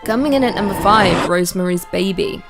Coming in at number 5, Rosemary's Baby.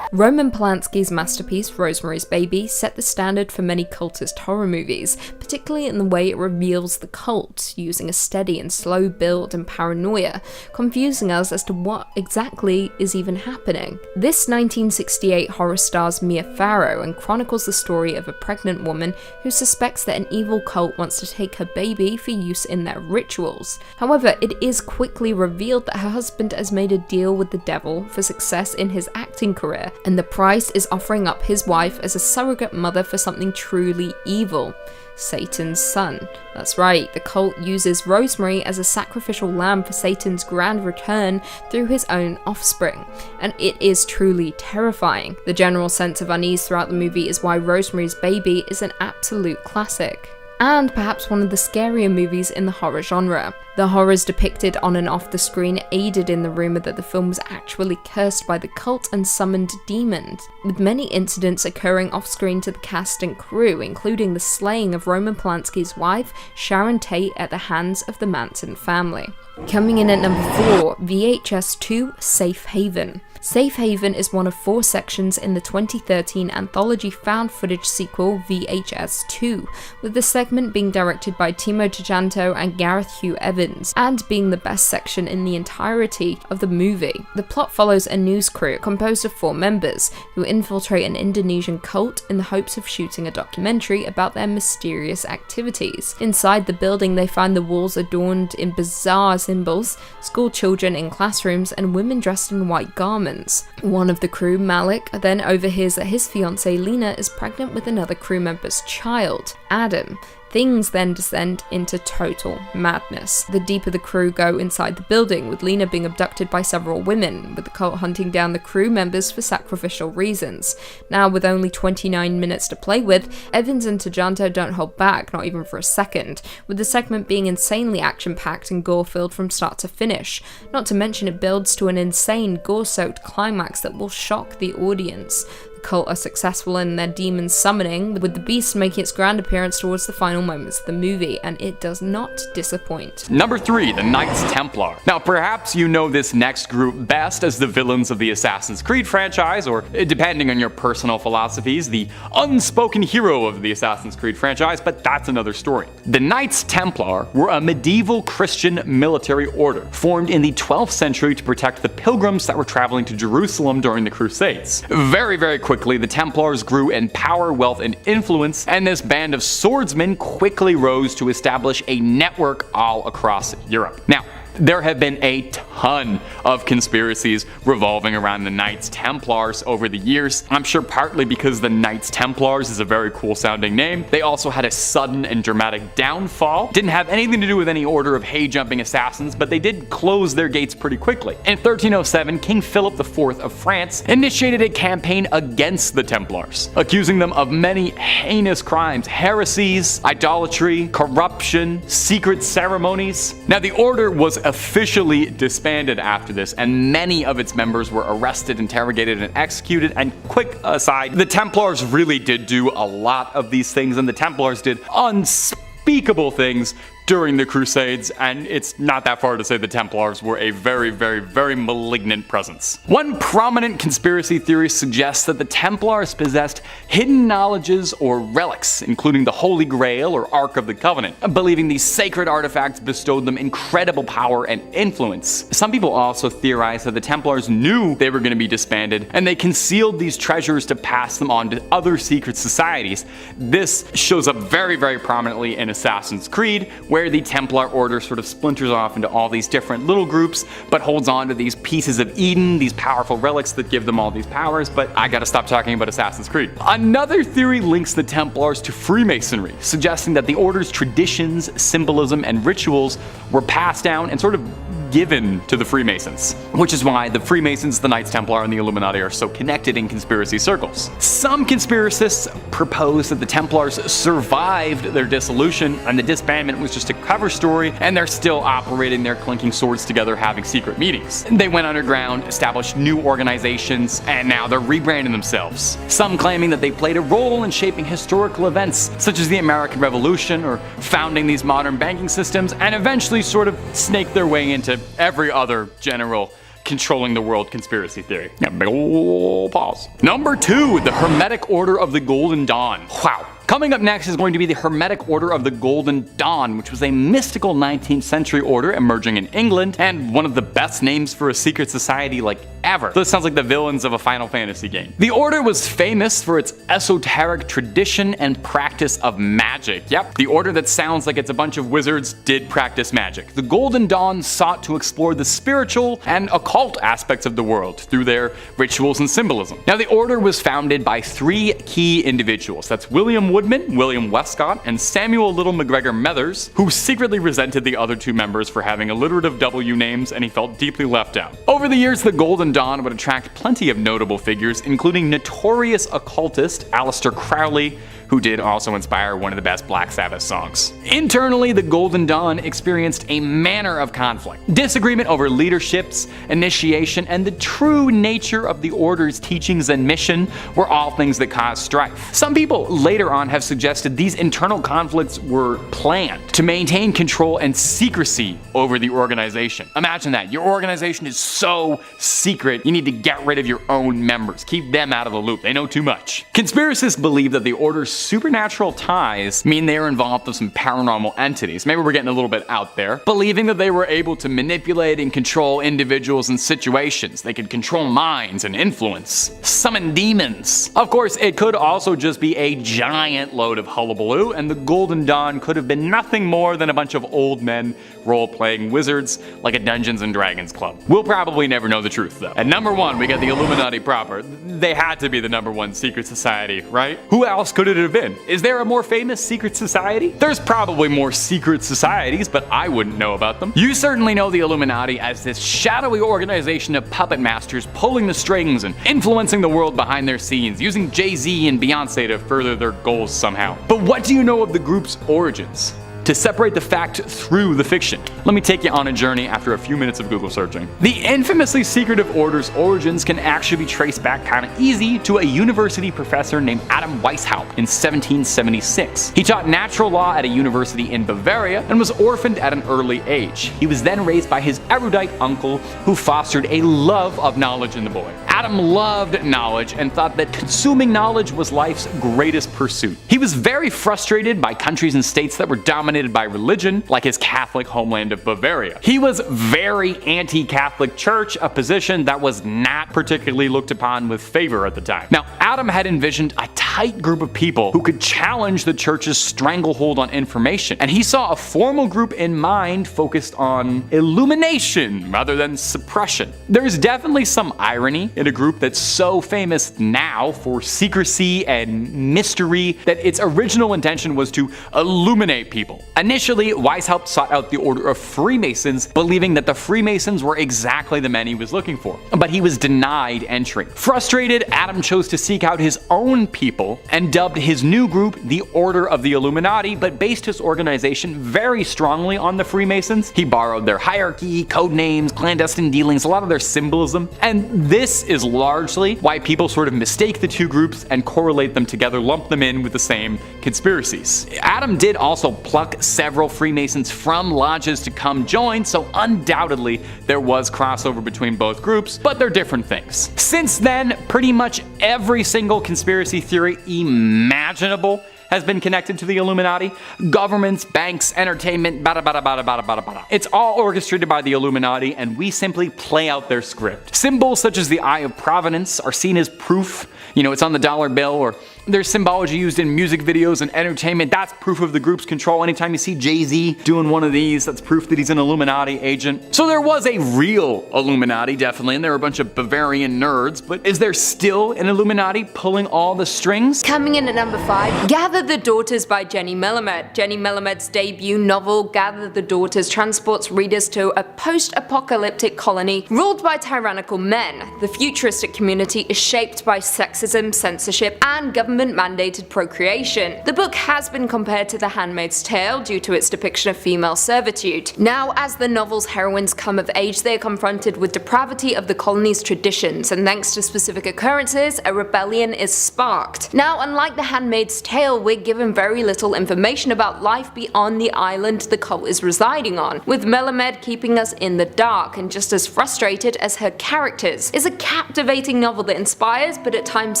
Roman Polanski's masterpiece, Rosemary's Baby, set the standard for many cultist horror movies, particularly in the way it reveals the cult, using a steady and slow build and paranoia, confusing us as to what exactly is even happening. This 1968 horror stars Mia Farrow and chronicles the story of a pregnant woman who suspects that an evil cult wants to take her baby for use in their rituals. However, it is quickly revealed that her husband has made a deal with the devil for success in his acting career, and the price is offering up his wife as a surrogate mother for something truly evil. Satan's son. That's right, the cult uses Rosemary as a sacrificial lamb for Satan's grand return through his own offspring, and it is truly terrifying. The general sense of unease throughout the movie is why Rosemary's Baby is an absolute classic, and perhaps one of the scarier movies in the horror genre. The horrors depicted on and off the screen aided in the rumour that the film was actually cursed by the cult and summoned demons, with many incidents occurring off-screen to the cast and crew, including the slaying of Roman Polanski's wife, Sharon Tate, at the hands of the Manson family. Coming in at number 4, VHS 2, Safe Haven. Safe Haven is one of 4 sections in the 2013 anthology found footage sequel VHS 2, with the segment being directed by Timo Tjahjanto and Gareth Hugh Evans, and being the best section in the entirety of the movie. The plot follows a news crew composed of 4 members who infiltrate an Indonesian cult in the hopes of shooting a documentary about their mysterious activities. Inside the building, they find the walls adorned in bizarre symbols, school children in classrooms, and women dressed in white garments. One of the crew, Malik, then overhears that his fiancée Lena is pregnant with another crew member's child, Adam. Things then descend into total madness. The deeper the crew go inside the building, with Lena being abducted by several women, with the cult hunting down the crew members for sacrificial reasons. Now, with only 29 minutes to play with, Evans and Tjahjanto don't hold back, not even for a second, with the segment being insanely action-packed and gore-filled from start to finish. Not to mention it builds to an insane, gore-soaked climax that will shock the audience. Cult are successful in their demon summoning, with the beast making its grand appearance towards the final moments of the movie, and it does not disappoint. Number 3, the Knights Templar. Now, perhaps you know this next group best as the villains of the Assassin's Creed franchise, or depending on your personal philosophies, the unspoken hero of the Assassin's Creed franchise, but that's another story. The Knights Templar were a medieval Christian military order formed in the 12th century to protect the pilgrims that were traveling to Jerusalem during the Crusades. Very quickly, the Templars grew in power, wealth, and influence, and this band of swordsmen quickly rose to establish a network all across Europe. Now, there have been a ton of conspiracies revolving around the Knights Templars over the years. I'm sure partly because the Knights Templars is a very cool sounding name. They also had a sudden and dramatic downfall. Didn't have anything to do with any order of hay-jumping assassins, but they did close their gates pretty quickly. In 1307, King Philip IV of France initiated a campaign against the Templars, accusing them of many heinous crimes, heresies, idolatry, corruption, secret ceremonies. Now, the order was officially disbanded after this, and many of its members were arrested, interrogated, and executed. And quick aside, the Templars really did do a lot of these things, and the Templars did unspeakable things during the Crusades, and it's not that far to say the Templars were a very malignant presence. One prominent conspiracy theory suggests that the Templars possessed hidden knowledges or relics, including the Holy Grail or Ark of the Covenant, believing these sacred artifacts bestowed them incredible power and influence. Some people also theorize that the Templars knew they were going to be disbanded, and they concealed these treasures to pass them on to other secret societies. This shows up very prominently in Assassin's Creed, where the Templar Order sort of splinters off into all these different little groups, but holds on to these pieces of Eden, these powerful relics that give them all these powers. But I gotta stop talking about Assassin's Creed. Another theory links the Templars to Freemasonry, suggesting that the Order's traditions, symbolism, and rituals were passed down and sort of given to the Freemasons, which is why the Freemasons, the Knights Templar, and the Illuminati are so connected in conspiracy circles. Some conspiracists propose that the Templars survived their dissolution and the disbandment was just a cover story, and they're still operating their clinking swords together, having secret meetings. They went underground, established new organizations, and now they're rebranding themselves. Some claiming that they played a role in shaping historical events such as the American Revolution or founding these modern banking systems, and eventually sort of snake their way into every other general controlling the world conspiracy theory. Yeah, big ol' pause. Number 2, the Hermetic Order of the Golden Dawn. Wow. Coming up next is going to be the Hermetic Order of the Golden Dawn, which was a mystical 19th century order emerging in England, and one of the best names for a secret society like ever. This sounds like the villains of a Final Fantasy game. The order was famous for its esoteric tradition and practice of magic. Yep, the order that sounds like it's a bunch of wizards did practice magic. The Golden Dawn sought to explore the spiritual and occult aspects of the world through their rituals and symbolism. Now, the order was founded by 3 key individuals. That's William Woodman, William Westcott, and Samuel Little McGregor Methers, who secretly resented the other 2 members for having alliterative W names, and he felt deeply left out. Over the years, the Golden Dawn would attract plenty of notable figures, including notorious occultist Aleister Crowley, who did also inspire one of the best Black Sabbath songs. Internally, the Golden Dawn experienced a manner of conflict. Disagreement over leaderships, initiation, and the true nature of the Order's teachings and mission were all things that caused strife. Some people later on have suggested these internal conflicts were planned to maintain control and secrecy over the organization. Imagine that. Your organization is so secret, you need to get rid of your own members. Keep them out of the loop. They know too much. Conspiracists believe that the Order's supernatural ties mean they are involved with some paranormal entities. Maybe we're getting a little bit out there. Believing that they were able to manipulate and control individuals and situations. They could control minds and influence. Summon demons. Of course, it could also just be a giant load of hullabaloo, and the Golden Dawn could have been nothing more than a bunch of old men role-playing wizards like a Dungeons and Dragons club. We'll probably never know the truth, though. At number 1, we got the Illuminati proper. They had to be the number 1 secret society, right? Who else could it have been? Is there a more famous secret society? There's probably more secret societies, but I wouldn't know about them. You certainly know the Illuminati as this shadowy organization of puppet masters pulling the strings and influencing the world behind their scenes, using Jay-Z and Beyonce to further their goals somehow. But what do you know of the group's origins? To separate the fact through the fiction, let me take you on a journey after a few minutes of Google searching. The infamously secretive order's origins can actually be traced back kind of easy to a university professor named Adam Weishaupt in 1776. He taught natural law at a university in Bavaria and was orphaned at an early age. He was then raised by his erudite uncle, who fostered a love of knowledge in the boy. Adam loved knowledge and thought that consuming knowledge was life's greatest pursuit. He was very frustrated by countries and states that were dominated by religion, like his Catholic homeland of Bavaria. He was very anti-Catholic Church, a position that was not particularly looked upon with favor at the time. Now, Adam had envisioned a tight group of people who could challenge the church's stranglehold on information, and he saw a formal group in mind focused on illumination rather than suppression. There's definitely some irony in a group that's so famous now for secrecy and mystery that its original intention was to illuminate people. Initially, Weishaupt sought out the Order of Freemasons, believing that the Freemasons were exactly the men he was looking for, but he was denied entry. Frustrated, Adam chose to seek out his own people and dubbed his new group the Order of the Illuminati, but based his organization very strongly on the Freemasons. He borrowed their hierarchy, code names, clandestine dealings, a lot of their symbolism, and this is largely why people sort of mistake the two groups and correlate them together, lump them in with the same conspiracies. Adam did also pluck several Freemasons from lodges to come join, so undoubtedly there was crossover between both groups, but they're different things. Since then, pretty much every single conspiracy theory imaginable has been connected to the Illuminati. Governments, banks, entertainment, bada bada bada bada bada bada. It's all orchestrated by the Illuminati, and we simply play out their script. Symbols such as the Eye of Providence are seen as proof. You know, it's on the dollar bill, or There's symbology used in music videos and entertainment. That's proof of the group's control. Anytime you see Jay-Z doing one of these, that's proof that he's an Illuminati agent. So there was a real Illuminati, definitely, and there were a bunch of Bavarian nerds, but is there still an Illuminati pulling all the strings? Coming in at number 5, Gather the Daughters by Jenny Melamed. Jenny Melamed's debut novel, Gather the Daughters, transports readers to a post-apocalyptic colony ruled by tyrannical men. The futuristic community is shaped by sexism, censorship, and government-mandated procreation. The book has been compared to The Handmaid's Tale due to its depiction of female servitude. Now, as the novel's heroines come of age, they are confronted with depravity of the colony's traditions, and thanks to specific occurrences, a rebellion is sparked. Now, unlike The Handmaid's Tale, we're given very little information about life beyond the island the cult is residing on, with Melamed keeping us in the dark and just as frustrated as her characters. It's a captivating novel that inspires but at times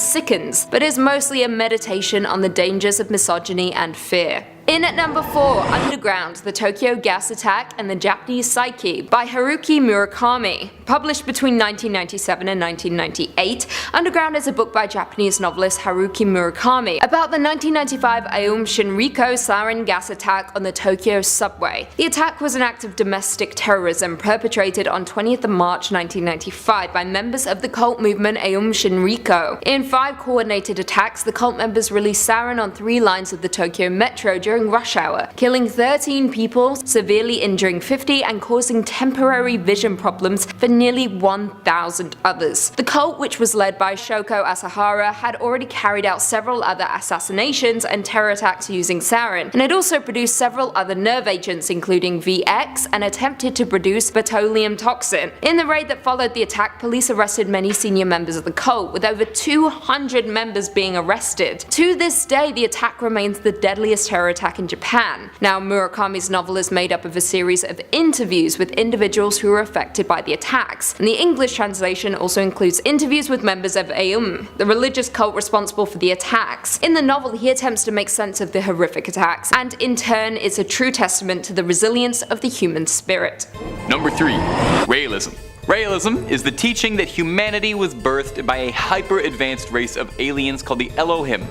sickens, but is mostly a meditation on the dangers of misogyny and fear. In at number 4, Underground, The Tokyo Gas Attack and the Japanese Psyche by Haruki Murakami. Published between 1997 and 1998, Underground is a book by Japanese novelist Haruki Murakami about the 1995 Aum Shinriko sarin gas attack on the Tokyo subway. The attack was an act of domestic terrorism perpetrated on 20th of March 1995 by members of the cult movement Aum Shinriko. In 5 coordinated attacks, the cult members released sarin on 3 lines of the Tokyo metro during rush hour, killing 13 people, severely injuring 50, and causing temporary vision problems for nearly 1,000 others. The cult, which was led by Shoko Asahara, had already carried out several other assassinations and terror attacks using sarin, and had also produced several other nerve agents including VX and attempted to produce botulinum toxin. In the raid that followed the attack, police arrested many senior members of the cult, with over 200 members being arrested. To this day, the attack remains the deadliest terror attack in Japan. Now, Murakami's novel is made up of a series of interviews with individuals who were affected by the attacks, and the English translation also includes interviews with members of Aum, the religious cult responsible for the attacks. In the novel, he attempts to make sense of the horrific attacks, and in turn is a true testament to the resilience of the human spirit. Number 3. Realism. Realism is the teaching that humanity was birthed by a hyper-advanced race of aliens called the Elohim,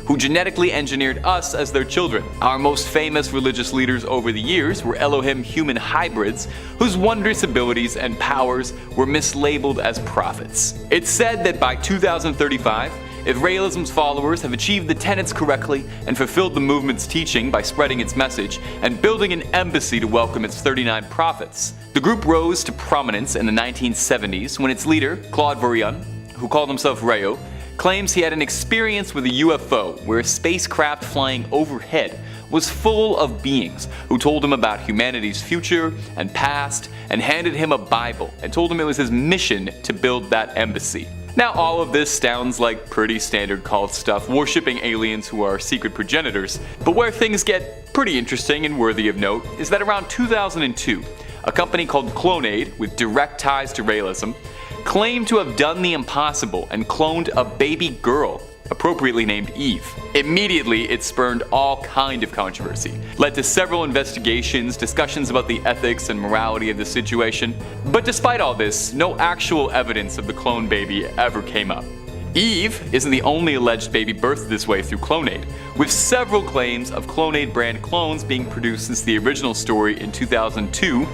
who genetically engineered us as their children. Our most famous religious leaders over the years were Elohim human hybrids, whose wondrous abilities and powers were mislabeled as prophets. It's said that by 2035, if realism's followers have achieved the tenets correctly and fulfilled the movement's teaching by spreading its message and building an embassy to welcome its 39 prophets, the group rose to prominence in the 1970s when its leader, Claude Vorion, who called himself Rayo, claims he had an experience with a UFO where a spacecraft flying overhead was full of beings who told him about humanity's future and past and handed him a Bible and told him it was his mission to build that embassy. Now, all of this sounds like pretty standard cult stuff, worshipping aliens who are secret progenitors, but where things get pretty interesting and worthy of note is that around 2002, a company called Clonaid, with direct ties to realism, claimed to have done the impossible and cloned a baby girl, appropriately named Eve. Immediately, it spurned all kind of controversy, led to several investigations, discussions about the ethics and morality of the situation, but despite all this, no actual evidence of the clone baby ever came up. Eve isn't the only alleged baby birthed this way through Clonaid, with several claims of Clonaid brand clones being produced since the original story in 2002,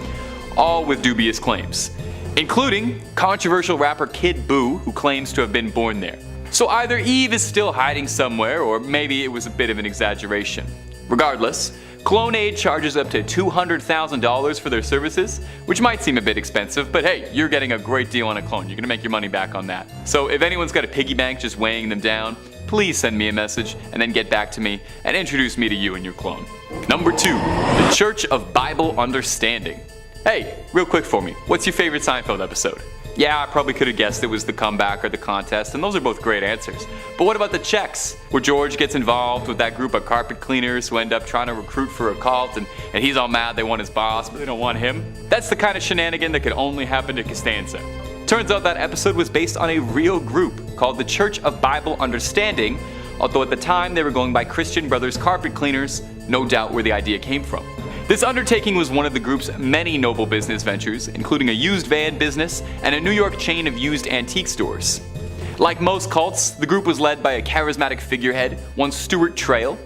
all with dubious claims, including controversial rapper Kid Buu, who claims to have been born there. So either Eve is still hiding somewhere, or maybe it was a bit of an exaggeration. Regardless, Clonaid charges up to $200,000 for their services, which might seem a bit expensive, but hey, you're getting a great deal on a clone. You're gonna make your money back on that. So if anyone's got a piggy bank just weighing them down, please send me a message and then get back to me and introduce me to you and your clone. Number 2, the Church of Bible Understanding. Hey, real quick for me, what's your favorite Seinfeld episode? Yeah, I probably could have guessed it was the comeback or the contest, and those are both great answers. But what about the checks, where George gets involved with that group of carpet cleaners who end up trying to recruit for a cult, and he's all mad they want his boss, but they don't want him? That's the kind of shenanigan that could only happen to Costanza. Turns out that episode was based on a real group called the Church of Bible Understanding, although at the time they were going by Christian Brothers Carpet Cleaners, no doubt where the idea came from. This undertaking was one of the group's many noble business ventures, including a used van business and a New York chain of used antique stores. Like most cults, the group was led by a charismatic figurehead, one Stuart Trail,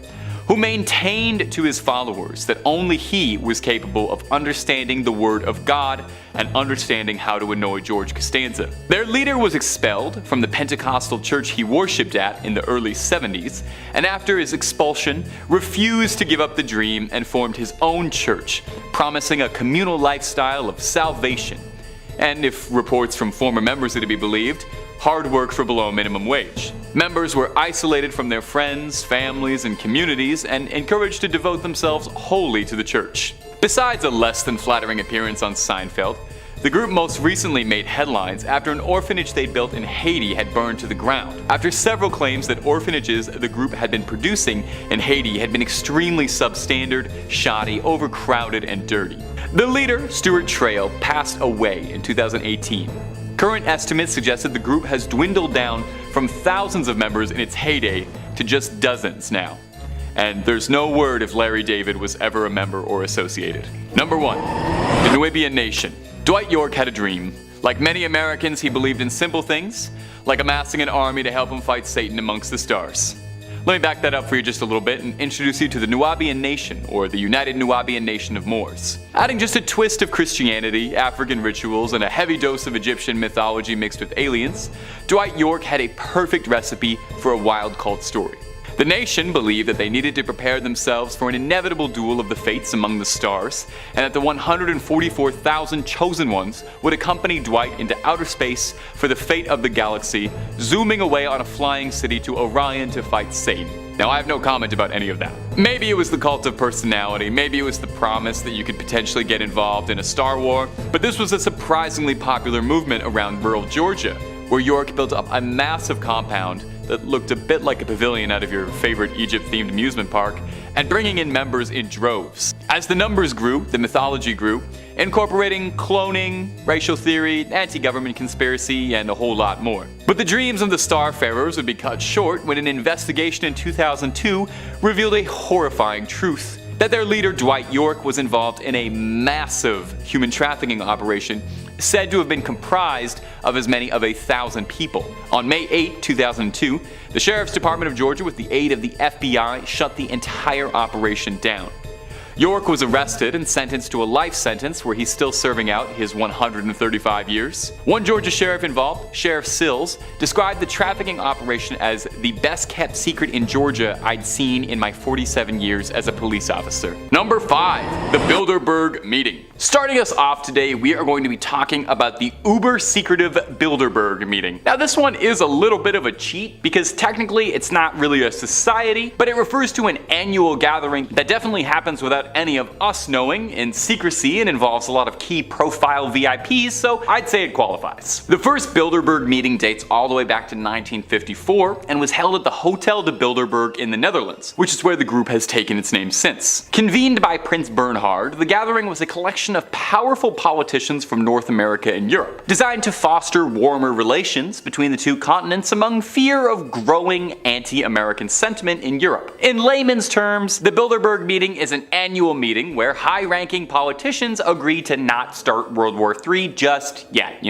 who maintained to his followers that only he was capable of understanding the Word of God and understanding how to annoy George Costanza. Their leader was expelled from the Pentecostal church he worshipped at in the early 70s, and after his expulsion, refused to give up the dream and formed his own church, promising a communal lifestyle of salvation. And if reports from former members are to be believed, hard work for below minimum wage. Members were isolated from their friends, families, and communities and encouraged to devote themselves wholly to the church. Besides a less than flattering appearance on Seinfeld, the group most recently made headlines after an orphanage they built in Haiti had burned to the ground, after several claims that orphanages the group had been producing in Haiti had been extremely substandard, shoddy, overcrowded, and dirty. The leader, Stuart Trail, passed away in 2018. Current estimates suggest that the group has dwindled down from thousands of members in its heyday to just dozens now. And there's no word if Larry David was ever a member or associated. Number 1. The Nubian Nation. Dwight York had a dream. Like many Americans, he believed in simple things, like amassing an army to help him fight Satan amongst the stars. Let me back that up for you just a little bit and introduce you to the Nubian Nation, or the United Nubian Nation of Moors. Adding just a twist of Christianity, African rituals, and a heavy dose of Egyptian mythology mixed with aliens, Dwight York had a perfect recipe for a wild cult story. The nation believed that they needed to prepare themselves for an inevitable duel of the fates among the stars, and that the 144,000 chosen ones would accompany Dwight into outer space for the fate of the galaxy, zooming away on a flying city to Orion to fight Satan. Now, I have no comment about any of that. Maybe it was the cult of personality, maybe it was the promise that you could potentially get involved in a Star War, but this was a surprisingly popular movement around rural Georgia, where York built up a massive compound that looked a bit like a pavilion out of your favorite Egypt-themed amusement park, and bringing in members in droves. As the numbers grew, the mythology grew, incorporating cloning, racial theory, anti-government conspiracy, and a whole lot more. But the dreams of the Starfarers would be cut short when an investigation in 2002 revealed a horrifying truth: that their leader Dwight York was involved in a massive human trafficking operation said to have been comprised of as many of 1,000 people. On May 8, 2002, the Sheriff's Department of Georgia, with the aid of the FBI, shut the entire operation down. York was arrested and sentenced to a life sentence where he's still serving out his 135 years. One Georgia sheriff involved, Sheriff Sills, described the trafficking operation as the best kept secret in Georgia I'd seen in my 47 years as a police officer. Number 5. The Bilderberg Meeting. Starting us off today, we are going to be talking about the uber secretive Bilderberg Meeting. Now, this one is a little bit of a cheat because technically it's not really a society, but it refers to an annual gathering that definitely happens without any of us knowing, in secrecy, and involves a lot of key profile VIPs, so I'd say it qualifies. The first Bilderberg meeting dates all the way back to 1954 and was held at the Hotel de Bilderberg in the Netherlands, which is where the group has taken its name since. Convened by Prince Bernhard, the gathering was a collection of powerful politicians from North America and Europe, designed to foster warmer relations between the two continents among fear of growing anti-American sentiment in Europe. In layman's terms, the Bilderberg meeting is an annual meeting where high-ranking politicians agree to not start World War III just yet.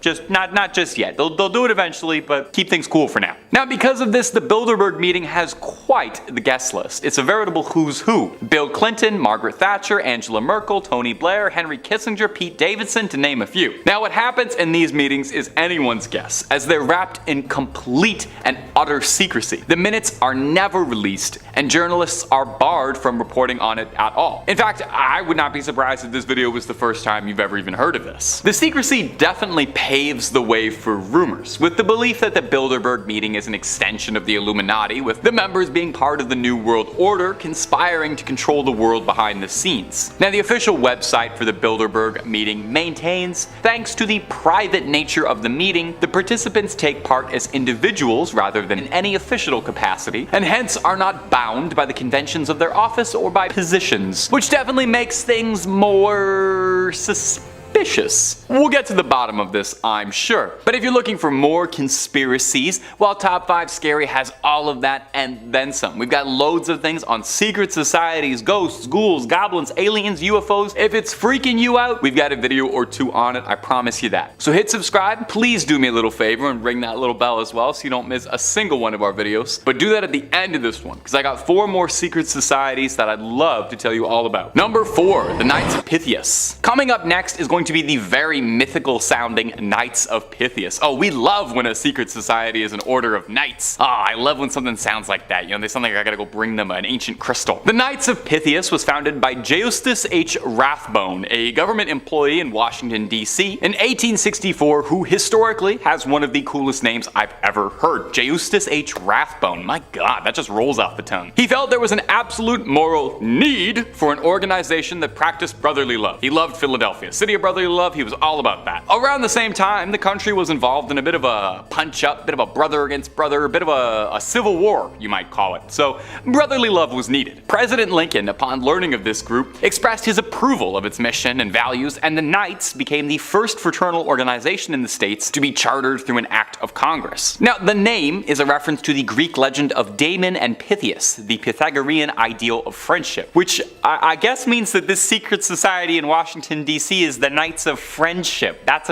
Just not just yet. They'll do it eventually, but keep things cool for now. Now, because of this, the Bilderberg meeting has quite the guest list. It's a veritable who's who. Bill Clinton, Margaret Thatcher, Angela Merkel, Tony Blair, Henry Kissinger, Pete Davidson, to name a few. Now, what happens in these meetings is anyone's guess, as they're wrapped in complete and utter secrecy. The minutes are never released, and journalists are barred from reporting on it at all. In fact, I would not be surprised if this video was the first time you've ever even heard of this. The secrecy definitely paves the way for rumors, with the belief that the Bilderberg meeting is an extension of the Illuminati, with the members being part of the New World Order, conspiring to control the world behind the scenes. Now, the official website for the Bilderberg meeting maintains, thanks to the private nature of the meeting, the participants take part as individuals rather than in any official capacity, and hence are not bound by the conventions of their office or by positions, which definitely makes things more suspicious. suspicious. We'll get to the bottom of this, I'm sure. But if you're looking for more conspiracies, well, Top 5 Scary has all of that and then some. We've got loads of things on secret societies, ghosts, ghouls, goblins, aliens, UFOs. If it's freaking you out, we've got a video or two on it, I promise you that. So hit subscribe, please do me a little favor and ring that little bell as well so you don't miss a single one of our videos. But do that at the end of this one, because I got 4 more secret societies that I'd love to tell you all about. Number 4, the Knights of Pythias. Coming up next is going to be the very mythical sounding Knights of Pythias. Oh, we love when a secret society is an order of knights. I love when something sounds like that. You know, they sound like I gotta go bring them an ancient crystal. The Knights of Pythias was founded by Justus H. Rathbone, a government employee in Washington, D.C. in 1864 who historically has one of the coolest names I've ever heard. Justus H. Rathbone. My god, that just rolls off the tongue. He felt there was an absolute moral need for an organization that practiced brotherly love. He loved Philadelphia. City of brotherly love, he was all about that. Around the same time, the country was involved in a bit of a punch-up, bit of a brother against brother, a bit of a civil war, you might call it. So brotherly love was needed. President Lincoln, upon learning of this group, expressed his approval of its mission and values, and the Knights became the first fraternal organization in the States to be chartered through an act of Congress. Now, the name is a reference to the Greek legend of Damon and Pythias, the Pythagorean ideal of friendship, which I guess means that this secret society in Washington, D.C. is the Knights of Friendship. That's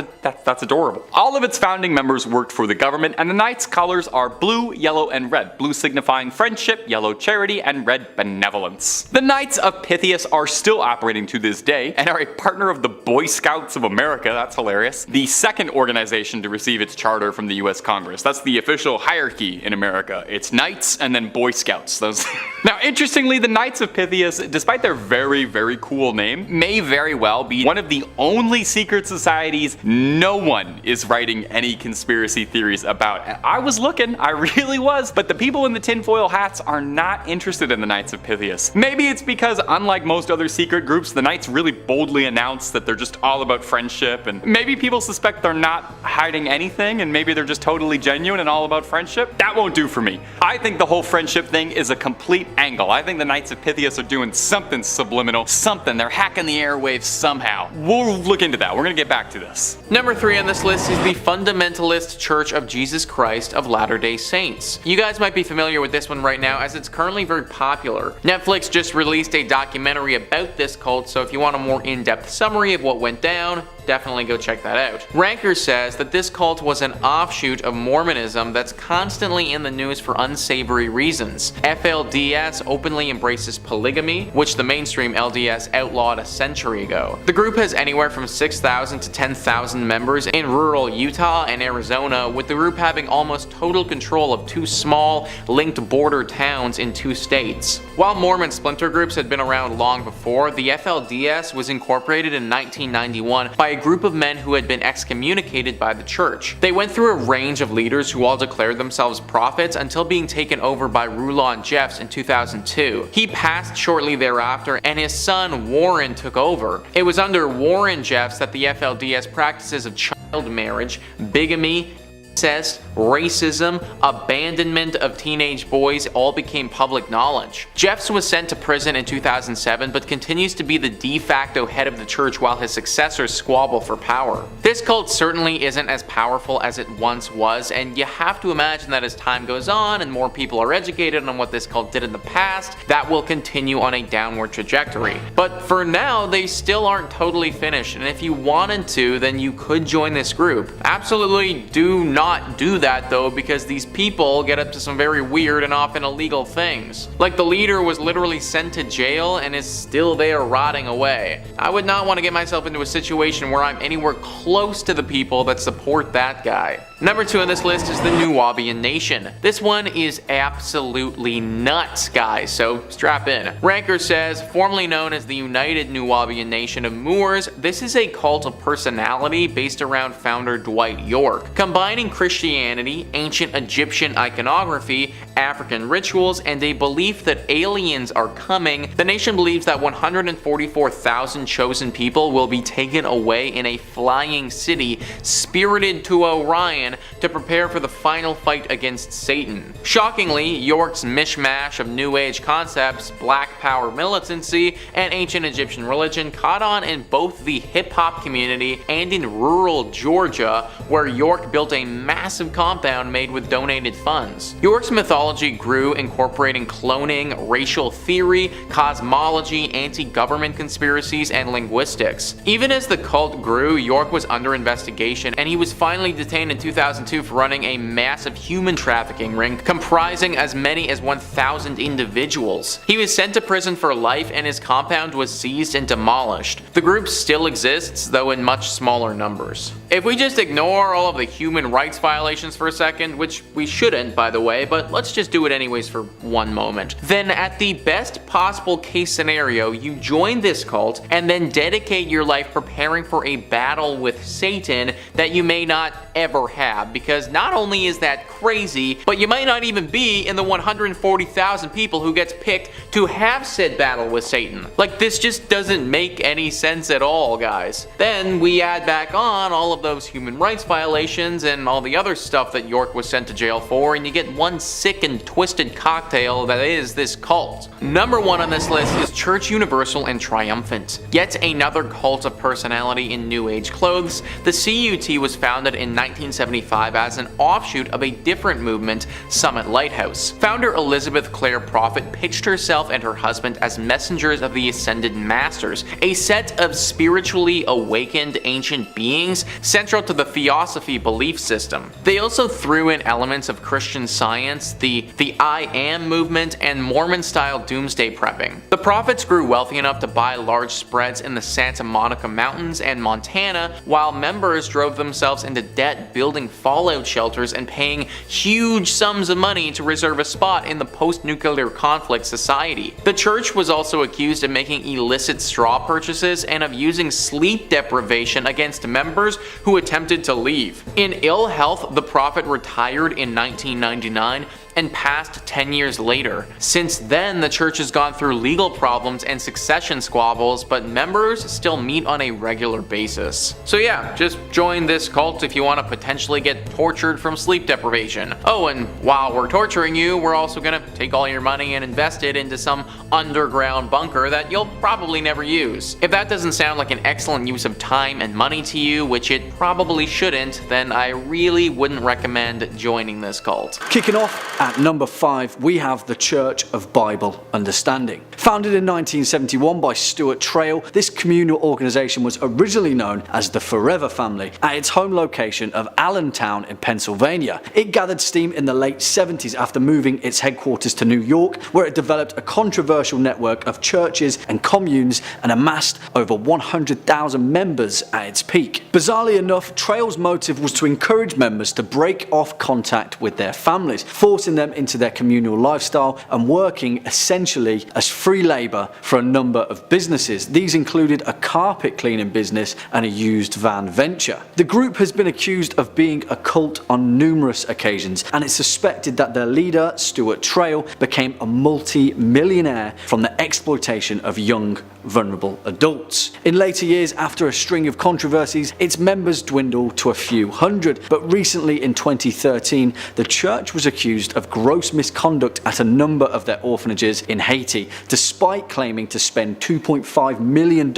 adorable. All of its founding members worked for the government, and the Knights' colors are blue, yellow, and red. Blue signifying friendship, yellow charity, and red benevolence. The Knights of Pythias are still operating to this day, and are a partner of the Boy Scouts of America. That's hilarious. The second organization to receive its charter from the US Congress. That's the official hierarchy in America. It's Knights and then Boy Scouts. Those Now, interestingly, the Knights of Pythias, despite their very, very cool name, may very well be one of the only secret societies no one is writing any conspiracy theories about. I was looking, I really was, but the people in the tinfoil hats are not interested in the Knights of Pythias. Maybe it's because, unlike most other secret groups, the Knights really boldly announce that they're just all about friendship, and maybe people suspect they're not hiding anything, and maybe they're just totally genuine and all about friendship. That won't do for me. I think the whole friendship thing is a complete angle. I think the Knights of Pythias are doing something subliminal, something. They're hacking the airwaves somehow. We'll look into that. We're gonna get back to this. Number 3 on this list is the Fundamentalist Church of Jesus Christ of Latter-day Saints. You guys might be familiar with this one right now, as it's currently very popular. Netflix just released a documentary about this cult, so if you want a more in-depth summary of what went down, definitely go check that out. Ranker says that this cult was an offshoot of Mormonism that's constantly in the news for unsavory reasons. FLDS openly embraces polygamy, which the mainstream LDS outlawed a century ago. The group has anywhere from 6,000 to 10,000 members in rural Utah and Arizona, with the group having almost total control of 2 small, linked border towns in 2 states. While Mormon splinter groups had been around long before, the FLDS was incorporated in 1991 by a group of men who had been excommunicated by the church. They went through a range of leaders who all declared themselves prophets until being taken over by Rulon Jeffs in 2002. He passed shortly thereafter, and his son Warren took over. It was under Warren Jeffs that the FLDS practices of child marriage, bigamy, incest, racism, abandonment of teenage boys all became public knowledge. Jeffs was sent to prison in 2007, but continues to be the de facto head of the church while his successors squabble for power. This cult certainly isn't as powerful as it once was, and you have to imagine that as time goes on and more people are educated on what this cult did in the past, that will continue on a downward trajectory. But for now, they still aren't totally finished, and if you wanted to, then you could join this group. Absolutely do not do that though, because these people get up to some very weird and often illegal things. Like the leader was literally sent to jail and is still there rotting away. I would not want to get myself into a situation where I'm anywhere close to the people that support that guy. Number 2 on this list is the Nuwaubian Nation. This one is absolutely nuts, guys, so strap in. Ranker says, formerly known as the United Nuwaubian Nation of Moors, this is a cult of personality based around founder Dwight York, combining Christianity, ancient Egyptian iconography, African rituals, and a belief that aliens are coming, the nation believes that 144,000 chosen people will be taken away in a flying city, spirited to Orion to prepare for the final fight against Satan. Shockingly, York's mishmash of New Age concepts, black power militancy, and ancient Egyptian religion caught on in both the hip-hop community and in rural Georgia, where York built a massive compound made with donated funds. York's mythology grew, incorporating cloning, racial theory, cosmology, anti-government conspiracies, and linguistics. Even as the cult grew, York was under investigation, and he was finally detained in 2002 for running a massive human trafficking ring comprising as many as 1,000 individuals. He was sent to prison for life, and his compound was seized and demolished. The group still exists, though in much smaller numbers. If we just ignore all of the human rights violations for a second, which we shouldn't by the way, but let's just do it anyways for one moment, then at the best possible case scenario, you join this cult and then dedicate your life preparing for a battle with Satan that you may not ever have, because not only is that crazy, but you might not even be in the 140,000 people who gets picked to have said battle with Satan. Like, this just doesn't make any sense at all, guys. Then we add back on all of those human rights violations and all the other stuff that York was sent to jail for, and you get one sick and twisted cocktail that is this cult. Number 1 on this list is Church Universal and Triumphant. Yet another cult of personality in New Age clothes, the CUT was founded in 1975 as an offshoot of a different movement, Summit Lighthouse. Founder Elizabeth Clare Prophet pitched herself and her husband as messengers of the Ascended Masters, a set of spiritually awakened ancient beings central to the Theosophy belief system. They also threw in elements of Christian Science, the I Am movement, and Mormon-style doomsday prepping. The prophets grew wealthy enough to buy large spreads in the Santa Monica Mountains and Montana, while members drove themselves into debt building fallout shelters and paying huge sums of money to reserve a spot in the post-nuclear conflict society. The church was also accused of making illicit straw purchases and of using sleep deprivation against members who attempted to leave. In ill health, the prophet retired in 1999 and passed 10 years later. Since then, the church has gone through legal problems and succession squabbles, but members still meet on a regular basis. So yeah, just join this cult if you want to potentially get tortured from sleep deprivation. Oh, and while we're torturing you, we're also gonna take all your money and invest it into some underground bunker that you'll probably never use. If that doesn't sound like an excellent use of time and money to you, which it probably shouldn't, then I really wouldn't recommend joining this cult. Kicking off at number 5, we have the Church of Bible Understanding. Founded in 1971 by Stuart Trail, this communal organization was originally known as the Forever Family at its home location of Allentown in Pennsylvania. It gathered steam in the late 70s after moving its headquarters to New York, where it developed a controversial network of churches and communes and amassed over 100,000 members at its peak. Bizarrely enough, Trail's motive was to encourage members to break off contact with their families, forcing them into their communal lifestyle and working essentially as free labour for a number of businesses. These included a carpet cleaning business and a used van venture. The group has been accused of being a cult on numerous occasions, and it's suspected that their leader, Stuart Trail, became a multi-millionaire from the exploitation of young, vulnerable adults. In later years, after a string of controversies, its members dwindled to a few hundred, but recently in 2013, the church was accused of gross misconduct at a number of their orphanages in Haiti, despite claiming to spend $2.5 million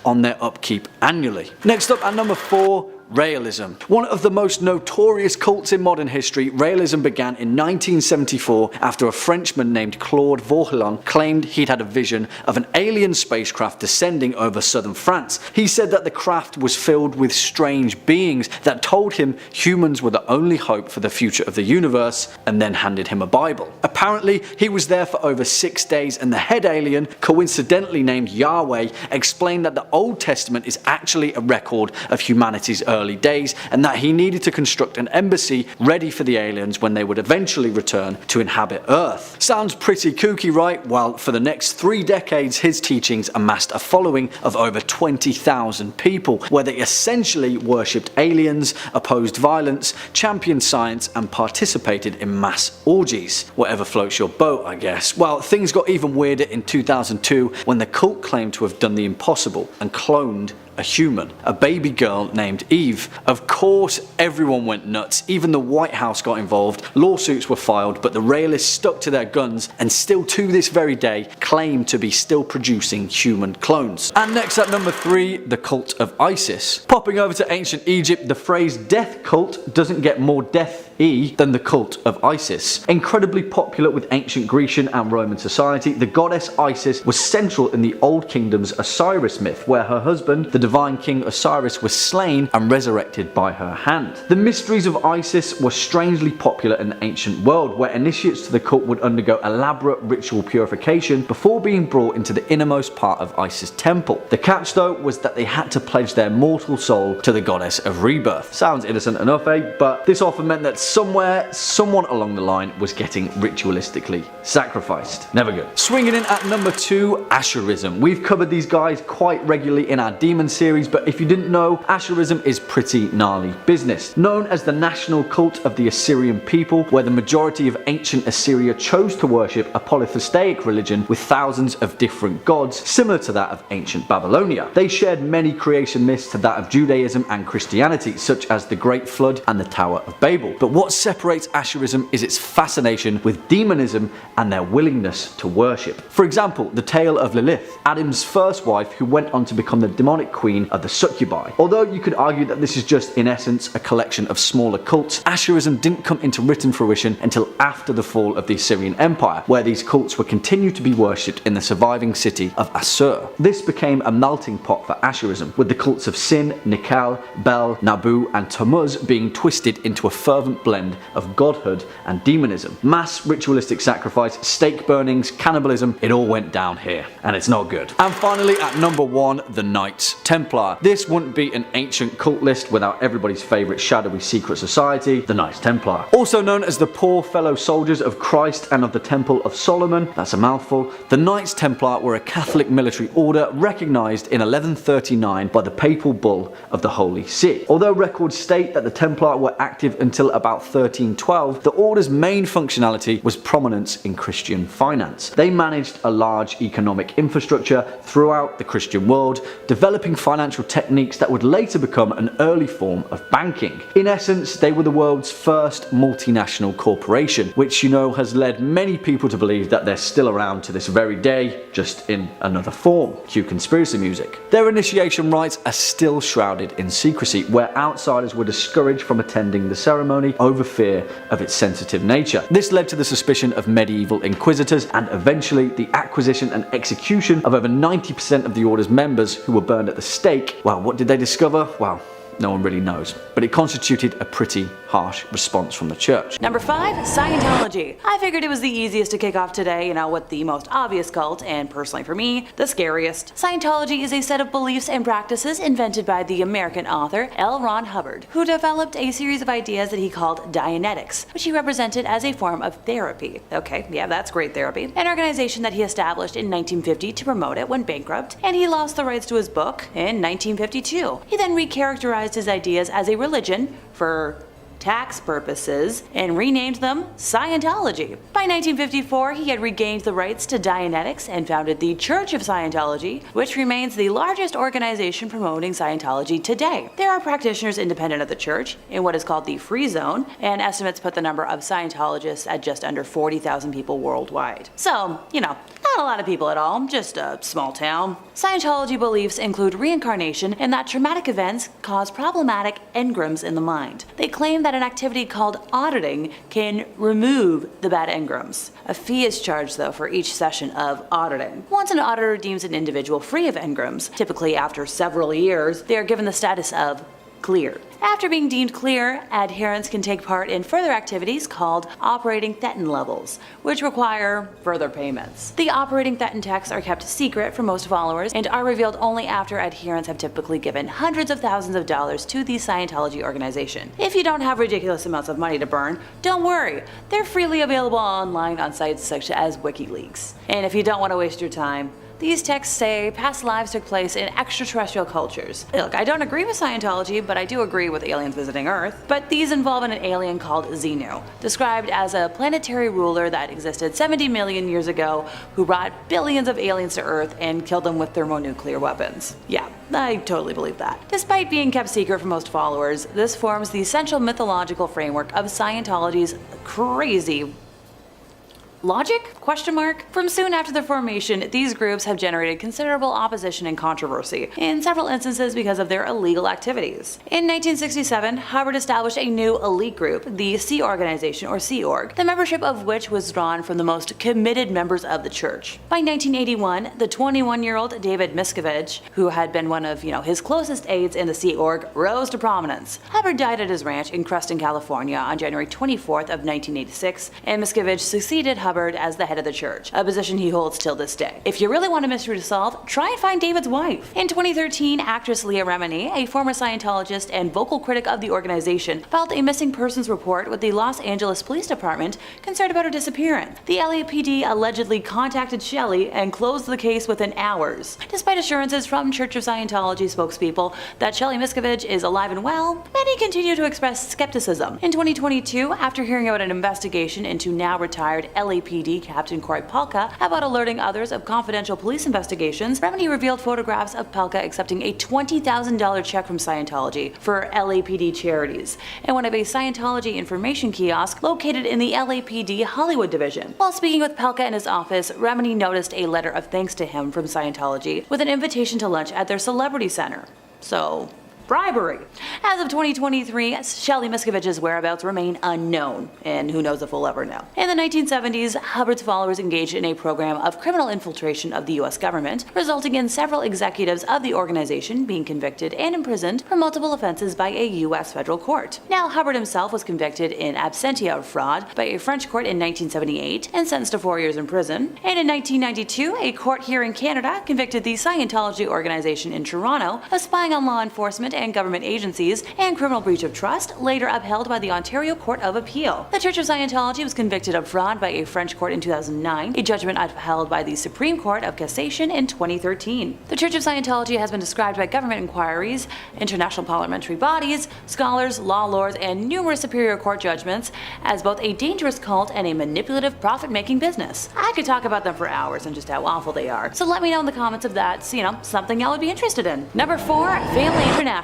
on their upkeep annually. Next up at number 4, Realism. One of the most notorious cults in modern history, Realism began in 1974 after a Frenchman named Claude Vauquelin claimed he'd had a vision of an alien spacecraft descending over southern France. He said that the craft was filled with strange beings that told him humans were the only hope for the future of the universe, and then handed him a Bible. Apparently, he was there for over 6 days, and the head alien, coincidentally named Yahweh, explained that the Old Testament is actually a record of humanity's early early days, and that he needed to construct an embassy ready for the aliens when they would eventually return to inhabit Earth. Sounds pretty kooky, right? Well, for the next 3 decades, his teachings amassed a following of over 20,000 people, where they essentially worshipped aliens, opposed violence, championed science, and participated in mass orgies. Whatever floats your boat, I guess. Well, things got even weirder in 2002 when the cult claimed to have done the impossible and cloned a human, a baby girl named Eve. Of course, everyone went nuts. Even the White House got involved. Lawsuits were filed, but the realists stuck to their guns and still to this very day claim to be still producing human clones. And next at number 3, the cult of Isis. Popping over to ancient Egypt, the phrase death cult doesn't get more death-y than the cult of Isis. Incredibly popular with ancient Grecian and Roman society, the goddess Isis was central in the Old Kingdom's Osiris myth, where her husband, the divine king Osiris, was slain and resurrected by her hand. The mysteries of Isis were strangely popular in the ancient world, where initiates to the cult would undergo elaborate ritual purification before being brought into the innermost part of Isis' temple. The catch though was that they had to pledge their mortal soul to the goddess of rebirth. Sounds innocent enough, eh? But this often meant that somewhere, someone along the line was getting ritualistically sacrificed. Never good. Swinging in at number 2, Asherism. We've covered these guys quite regularly in our Demon series, but if you didn't know, Asherism is pretty gnarly business. Known as the national cult of the Assyrian people, where the majority of ancient Assyria chose to worship a polytheistic religion with thousands of different gods, similar to that of ancient Babylonia. They shared many creation myths to that of Judaism and Christianity, such as the Great Flood and the Tower of Babel. But what separates Asherism is its fascination with demonism and their willingness to worship. For example, the tale of Lilith, Adam's first wife, who went on to become the demonic queen of the succubi. Although you could argue that this is just in essence a collection of smaller cults, Asherism didn't come into written fruition until after the fall of the Assyrian Empire, where these cults were continued to be worshipped in the surviving city of Assur. This became a melting pot for Asherism, with the cults of Sin, Nikal, Bel, Nabu, and Tammuz being twisted into a fervent blend of godhood and demonism. Mass ritualistic sacrifice, stake burnings, cannibalism, it all went down here, and it's not good. And finally, at number 1, the Knights Templar. This wouldn't be an ancient cult list without everybody's favourite shadowy secret society, the Knights Templar. Also known as the poor fellow soldiers of Christ and of the Temple of Solomon, that's a mouthful, the Knights Templar were a Catholic military order recognised in 1139 by the papal bull of the Holy See. Although records state that the Templar were active until about 1312, the order's main functionality was prominence in Christian finance. They managed a large economic infrastructure throughout the Christian world, developing financial techniques that would later become an early form of banking. In essence, they were the world's first multinational corporation, which has led many people to believe that they're still around to this very day, just in another form. Cue conspiracy music. Their initiation rites are still shrouded in secrecy, where outsiders were discouraged from attending the ceremony over fear of its sensitive nature. This led to the suspicion of medieval inquisitors and eventually the acquisition and execution of over 90% of the order's members who were burned at the stake. Well, what did they discover? Well, no one really knows, but it constituted a pretty harsh response from the church. Number 5, Scientology. I figured it was the easiest to kick off today, with the most obvious cult, and personally for me, the scariest. Scientology is a set of beliefs and practices invented by the American author L. Ron Hubbard, who developed a series of ideas that he called Dianetics, which he represented as a form of therapy. Okay, yeah, that's great therapy. An organization that he established in 1950 to promote it went bankrupt, and he lost the rights to his book in 1952. He then recharacterized his ideas as a religion for tax purposes and renamed them Scientology. By 1954, he had regained the rights to Dianetics and founded the Church of Scientology, which remains the largest organization promoting Scientology today. There are practitioners independent of the church in what is called the Free Zone, and estimates put the number of Scientologists at just under 40,000 people worldwide. So, not a lot of people at all, just a small town. Scientology beliefs include reincarnation and that traumatic events cause problematic engrams in the mind. They claim that an activity called auditing can remove the bad engrams. A fee is charged though for each session of auditing. Once an auditor deems an individual free of engrams, typically after several years, they are given the status of clear. After being deemed clear, adherents can take part in further activities called operating thetan levels, which require further payments. The operating thetan texts are kept secret for most followers and are revealed only after adherents have typically given hundreds of thousands of dollars to the Scientology organization. If you don't have ridiculous amounts of money to burn, don't worry, they're freely available online on sites such as WikiLeaks. And if you don't want to waste your time, these texts say past lives took place in extraterrestrial cultures. Look, I don't agree with Scientology, but I do agree with aliens visiting Earth. But these involve an alien called Xenu, described as a planetary ruler that existed 70 million years ago who brought billions of aliens to Earth and killed them with thermonuclear weapons. Yeah, I totally believe that. Despite being kept secret from most followers, this forms the essential mythological framework of Scientology's crazy logic? From soon after the formation, these groups have generated considerable opposition and controversy, in several instances because of their illegal activities. In 1967, Hubbard established a new elite group, the Sea Organization, or Sea Org, the membership of which was drawn from the most committed members of the church. By 1981, the 21-year-old David Miscavige, who had been one of his closest aides in the Sea Org, rose to prominence. Hubbard died at his ranch in Creston, California on January 24th of 1986, and Miscavige succeeded Hubbard as the head of the church, a position he holds till this day. If you really want a mystery to solve, try and find David's wife. In 2013, actress Leah Remini, a former Scientologist and vocal critic of the organization, filed a missing persons report with the Los Angeles Police Department concerned about her disappearance. The LAPD allegedly contacted Shelley and closed the case within hours. Despite assurances from Church of Scientology spokespeople that Shelley Miscavige is alive and well, many continue to express skepticism. In 2022, after hearing about an investigation into now retired LAPD Captain Corey Palka about alerting others of confidential police investigations, Remini revealed photographs of Palka accepting a $20,000 check from Scientology for LAPD charities in one of a Scientology information kiosk located in the LAPD Hollywood division. While speaking with Palka in his office, Remini noticed a letter of thanks to him from Scientology with an invitation to lunch at their celebrity center. So, bribery. As of 2023, Shelley Miscavige's whereabouts remain unknown, and who knows if we'll ever know. In the 1970s, Hubbard's followers engaged in a program of criminal infiltration of the US government, resulting in several executives of the organization being convicted and imprisoned for multiple offenses by a US federal court. Now, Hubbard himself was convicted in absentia of fraud by a French court in 1978 and sentenced to 4 years in prison. And in 1992, a court here in Canada convicted the Scientology organization in Toronto of spying on law enforcement and government agencies and criminal breach of trust, later upheld by the Ontario Court of Appeal. The Church of Scientology was convicted of fraud by a French court in 2009, a judgment upheld by the Supreme Court of Cassation in 2013. The Church of Scientology has been described by government inquiries, international parliamentary bodies, scholars, law lords, and numerous superior court judgments as both a dangerous cult and a manipulative, profit-making business. I could talk about them for hours and just how awful they are, so let me know in the comments if that's, something y'all would be interested in. Number 4, Family International.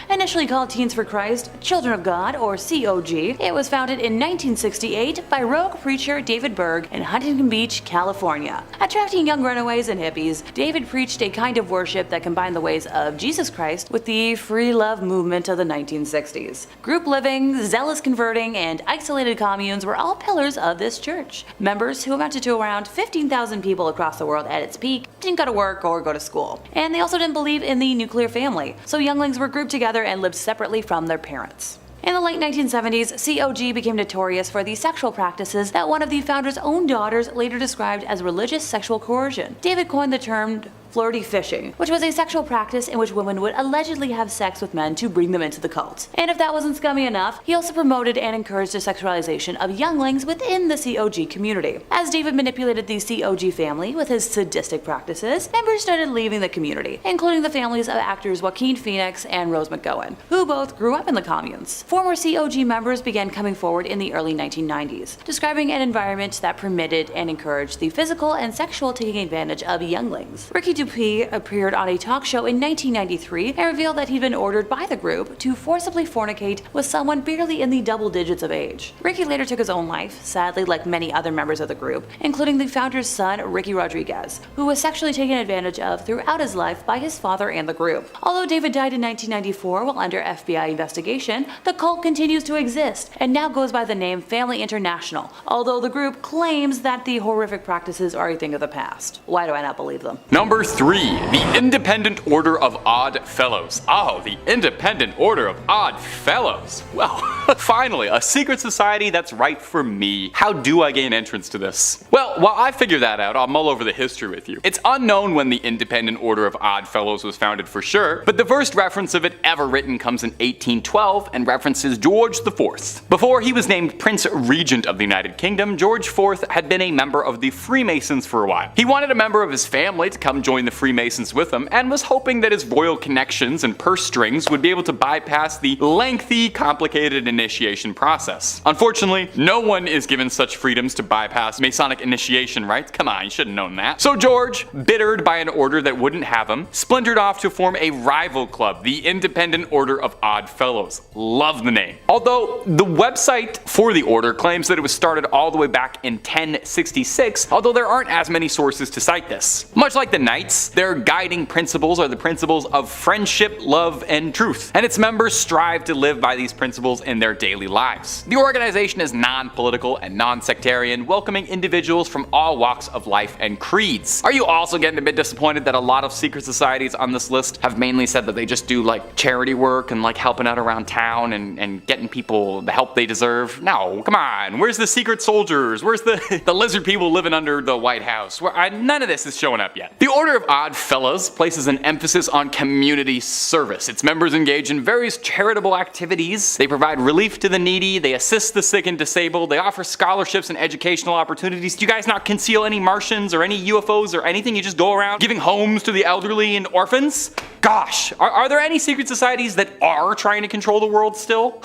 Initially called Teens for Christ, Children of God, or COG, it was founded in 1968 by rogue preacher David Berg in Huntington Beach, California. Attracting young runaways and hippies, David preached a kind of worship that combined the ways of Jesus Christ with the free love movement of the 1960s. Group living, zealous converting, and isolated communes were all pillars of this church. Members, who amounted to around 15,000 people across the world at its peak, didn't go to work or go to school. And they also didn't believe in the nuclear family, so younglings were grouped together and lived separately from their parents. In the late 1970s, COG became notorious for the sexual practices that one of the founder's own daughters later described as religious sexual coercion. David coined the term flirty fishing, which was a sexual practice in which women would allegedly have sex with men to bring them into the cult. And if that wasn't scummy enough, he also promoted and encouraged the sexualization of younglings within the COG community. As David manipulated the COG family with his sadistic practices, members started leaving the community, including the families of actors Joaquin Phoenix and Rose McGowan, who both grew up in the communes. Former COG members began coming forward in the early 1990s, describing an environment that permitted and encouraged the physical and sexual taking advantage of younglings. Ricky Dupuis appeared on a talk show in 1993 and revealed that he'd been ordered by the group to forcibly fornicate with someone barely in the double digits of age. Ricky later took his own life, sadly, like many other members of the group, including the founder's son, Ricky Rodriguez, who was sexually taken advantage of throughout his life by his father and the group. Although David died in 1994 while under FBI investigation, the cult continues to exist and now goes by the name Family International, although the group claims that the horrific practices are a thing of the past. Why do I not believe them? Number 3, the Independent Order of Odd Fellows. Oh, the Independent Order of Odd Fellows. Well, finally, a secret society that's right for me. How do I gain entrance to this? Well, while I figure that out, I'll mull over the history with you. It's unknown when the Independent Order of Odd Fellows was founded for sure, but the first reference of it ever written comes in 1812 and references George IV. Before he was named Prince Regent of the United Kingdom, George IV had been a member of the Freemasons for a while. He wanted a member of his family to come join the Freemasons with him and was hoping that his royal connections and purse strings would be able to bypass the lengthy, complicated initiation process. Unfortunately, no one is given such freedoms to bypass Masonic initiation, right? Come on, you should have known that. So George, bittered by an order that wouldn't have him, splintered off to form a rival club, the Independent Order of Odd Fellows. Love the name. Although the website for the order claims that it was started all the way back in 1066, although there aren't as many sources to cite this. Much like the Knights, their guiding principles are the principles of friendship, love, and truth, and its members strive to live by these principles in their daily lives. The organization is non-political and non-sectarian, welcoming individuals from all walks of life and creeds. Are you also getting a bit disappointed that a lot of secret societies on this list have mainly said that they just do like charity work and like helping out around town and getting people the help they deserve? No, come on, where's the secret soldiers? Where's the lizard people living under the White House? None of this is showing up yet. The Order of Odd Fellows places an emphasis on community service. Its members engage in various charitable activities. They provide relief to the needy, they assist the sick and disabled, they offer scholarships and educational opportunities. Do you guys not conceal any Martians or any UFOs or anything? You just go around giving homes to the elderly and orphans? Gosh, are there any secret societies that are trying to control the world still?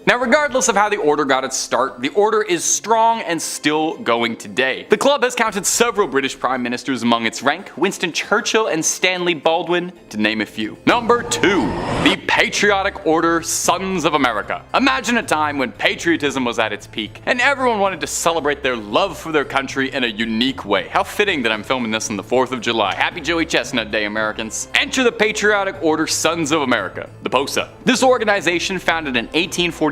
Now, regardless of how the Order got its start, the Order is strong and still going today. The club has counted several British Prime Ministers among its rank, Winston Churchill and Stanley Baldwin, to name a few. Number 2, the Patriotic Order Sons of America. Imagine a time when patriotism was at its peak, and everyone wanted to celebrate their love for their country in a unique way. How fitting that I'm filming this on the 4th of July. Happy Joey Chestnut Day, Americans. Enter the Patriotic Order Sons of America, the POSA. This organization, founded in 1847,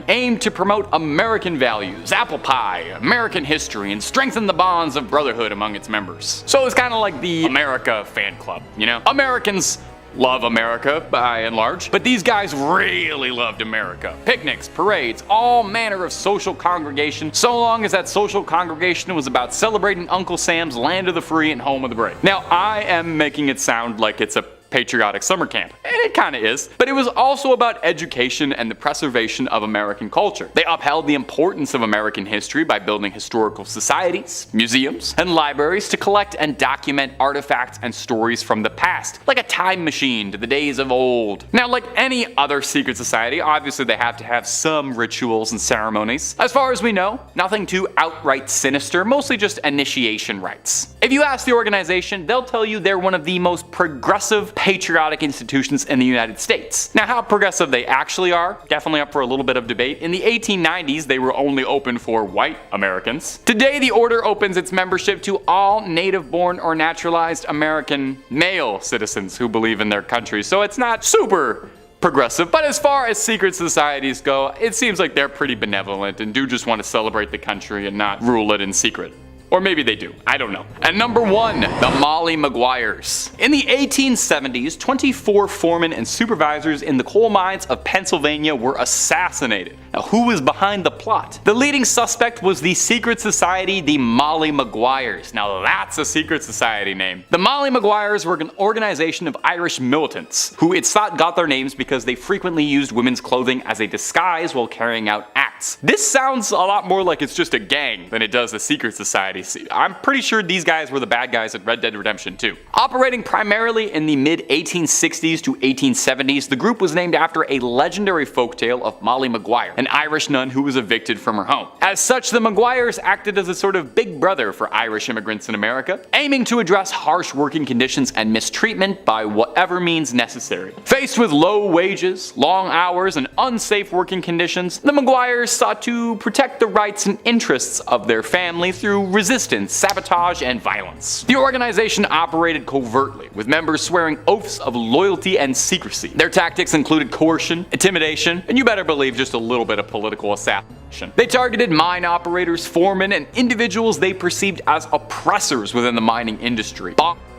aimed to promote American values, apple pie, American history, and strengthen the bonds of brotherhood among its members. So it's kind of like the America fan club, you know? Americans love America, by and large, but these guys really loved America. Picnics, parades, all manner of social congregation, so long as that social congregation was about celebrating Uncle Sam's land of the free and home of the brave. Now, I am making it sound like it's a patriotic summer camp, and it kinda is, but it was also about education and the preservation of American culture. They upheld the importance of American history by building historical societies, museums, and libraries to collect and document artifacts and stories from the past, like a time machine to the days of old. Now, like any other secret society, obviously they have to have some rituals and ceremonies. As far as we know, nothing too outright sinister, mostly just initiation rites. If you ask the organization, they'll tell you they're one of the most progressive patriotic institutions in the United States. Now, how progressive they actually are, definitely up for a little bit of debate. In the 1890s, they were only open for white Americans. Today, the order opens its membership to all native-born or naturalized American male citizens who believe in their country, so it's not super progressive, but as far as secret societies go, it seems like they're pretty benevolent and do just want to celebrate the country and not rule it in secret. Or maybe they do, I don't know. And number 1, the Molly Maguires. In the 1870s, 24 foremen and supervisors in the coal mines of Pennsylvania were assassinated. Now, who was behind the plot? The leading suspect was the secret society, the Molly Maguires. Now that's a secret society name. The Molly Maguires were an organization of Irish militants, who it's thought got their names because they frequently used women's clothing as a disguise while carrying out acts. This sounds a lot more like it's just a gang than it does a secret society. I'm pretty sure these guys were the bad guys at Red Dead Redemption 2. Operating primarily in the mid-1860s to 1870s, the group was named after a legendary folktale of Molly Maguire, an Irish nun who was evicted from her home. As such, the Maguires acted as a sort of big brother for Irish immigrants in America, aiming to address harsh working conditions and mistreatment by whatever means necessary. Faced with low wages, long hours, and unsafe working conditions, the Maguires sought to protect the rights and interests of their family through resistance, sabotage, and violence. The organization operated covertly, with members swearing oaths of loyalty and secrecy. Their tactics included coercion, intimidation, and you better believe just a little bit of political assassination. They targeted mine operators, foremen, and individuals they perceived as oppressors within the mining industry.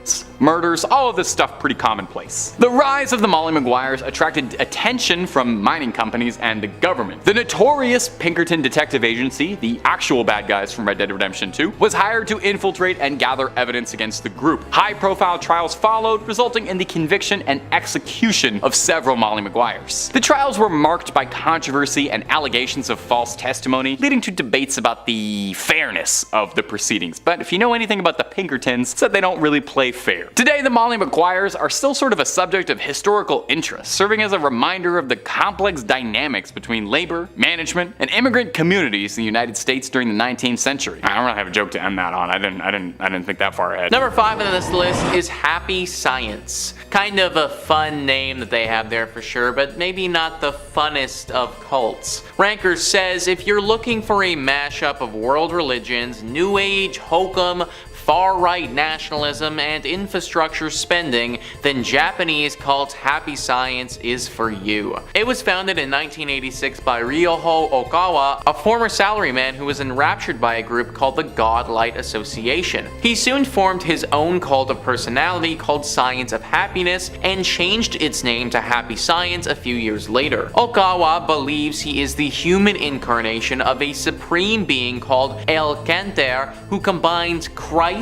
explosions, murders, all of this stuff pretty commonplace. The rise of the Molly Maguires attracted attention from mining companies and the government. The notorious Pinkerton Detective Agency, the actual bad guys from Red Dead Redemption 2, was hired to infiltrate and gather evidence against the group. High-profile trials followed, resulting in the conviction and execution of several Molly Maguires. The trials were marked by controversy and allegations of false testimony, leading to debates about the fairness of the proceedings. But if you know anything about the Pinkertons, it's that they don't really play fair. Today, the Molly Maguires are still sort of a subject of historical interest, serving as a reminder of the complex dynamics between labor, management, and immigrant communities in the United States during the 19th century. I don't really have a joke to end that on. I didn't think that far ahead. Number 5 on this list is Happy Science. Kind of a fun name that they have there for sure, but maybe not the funnest of cults. Ranker says if you're looking for a mashup of world religions, New Age, hokum, far-right nationalism, and infrastructure spending, then Japanese cult Happy Science is for you. It was founded in 1986 by Ryoho Okawa, a former salaryman who was enraptured by a group called the Godlight Association. He soon formed his own cult of personality called Science of Happiness and changed its name to Happy Science a few years later. Okawa believes he is the human incarnation of a supreme being called El Kanter who combines Christ,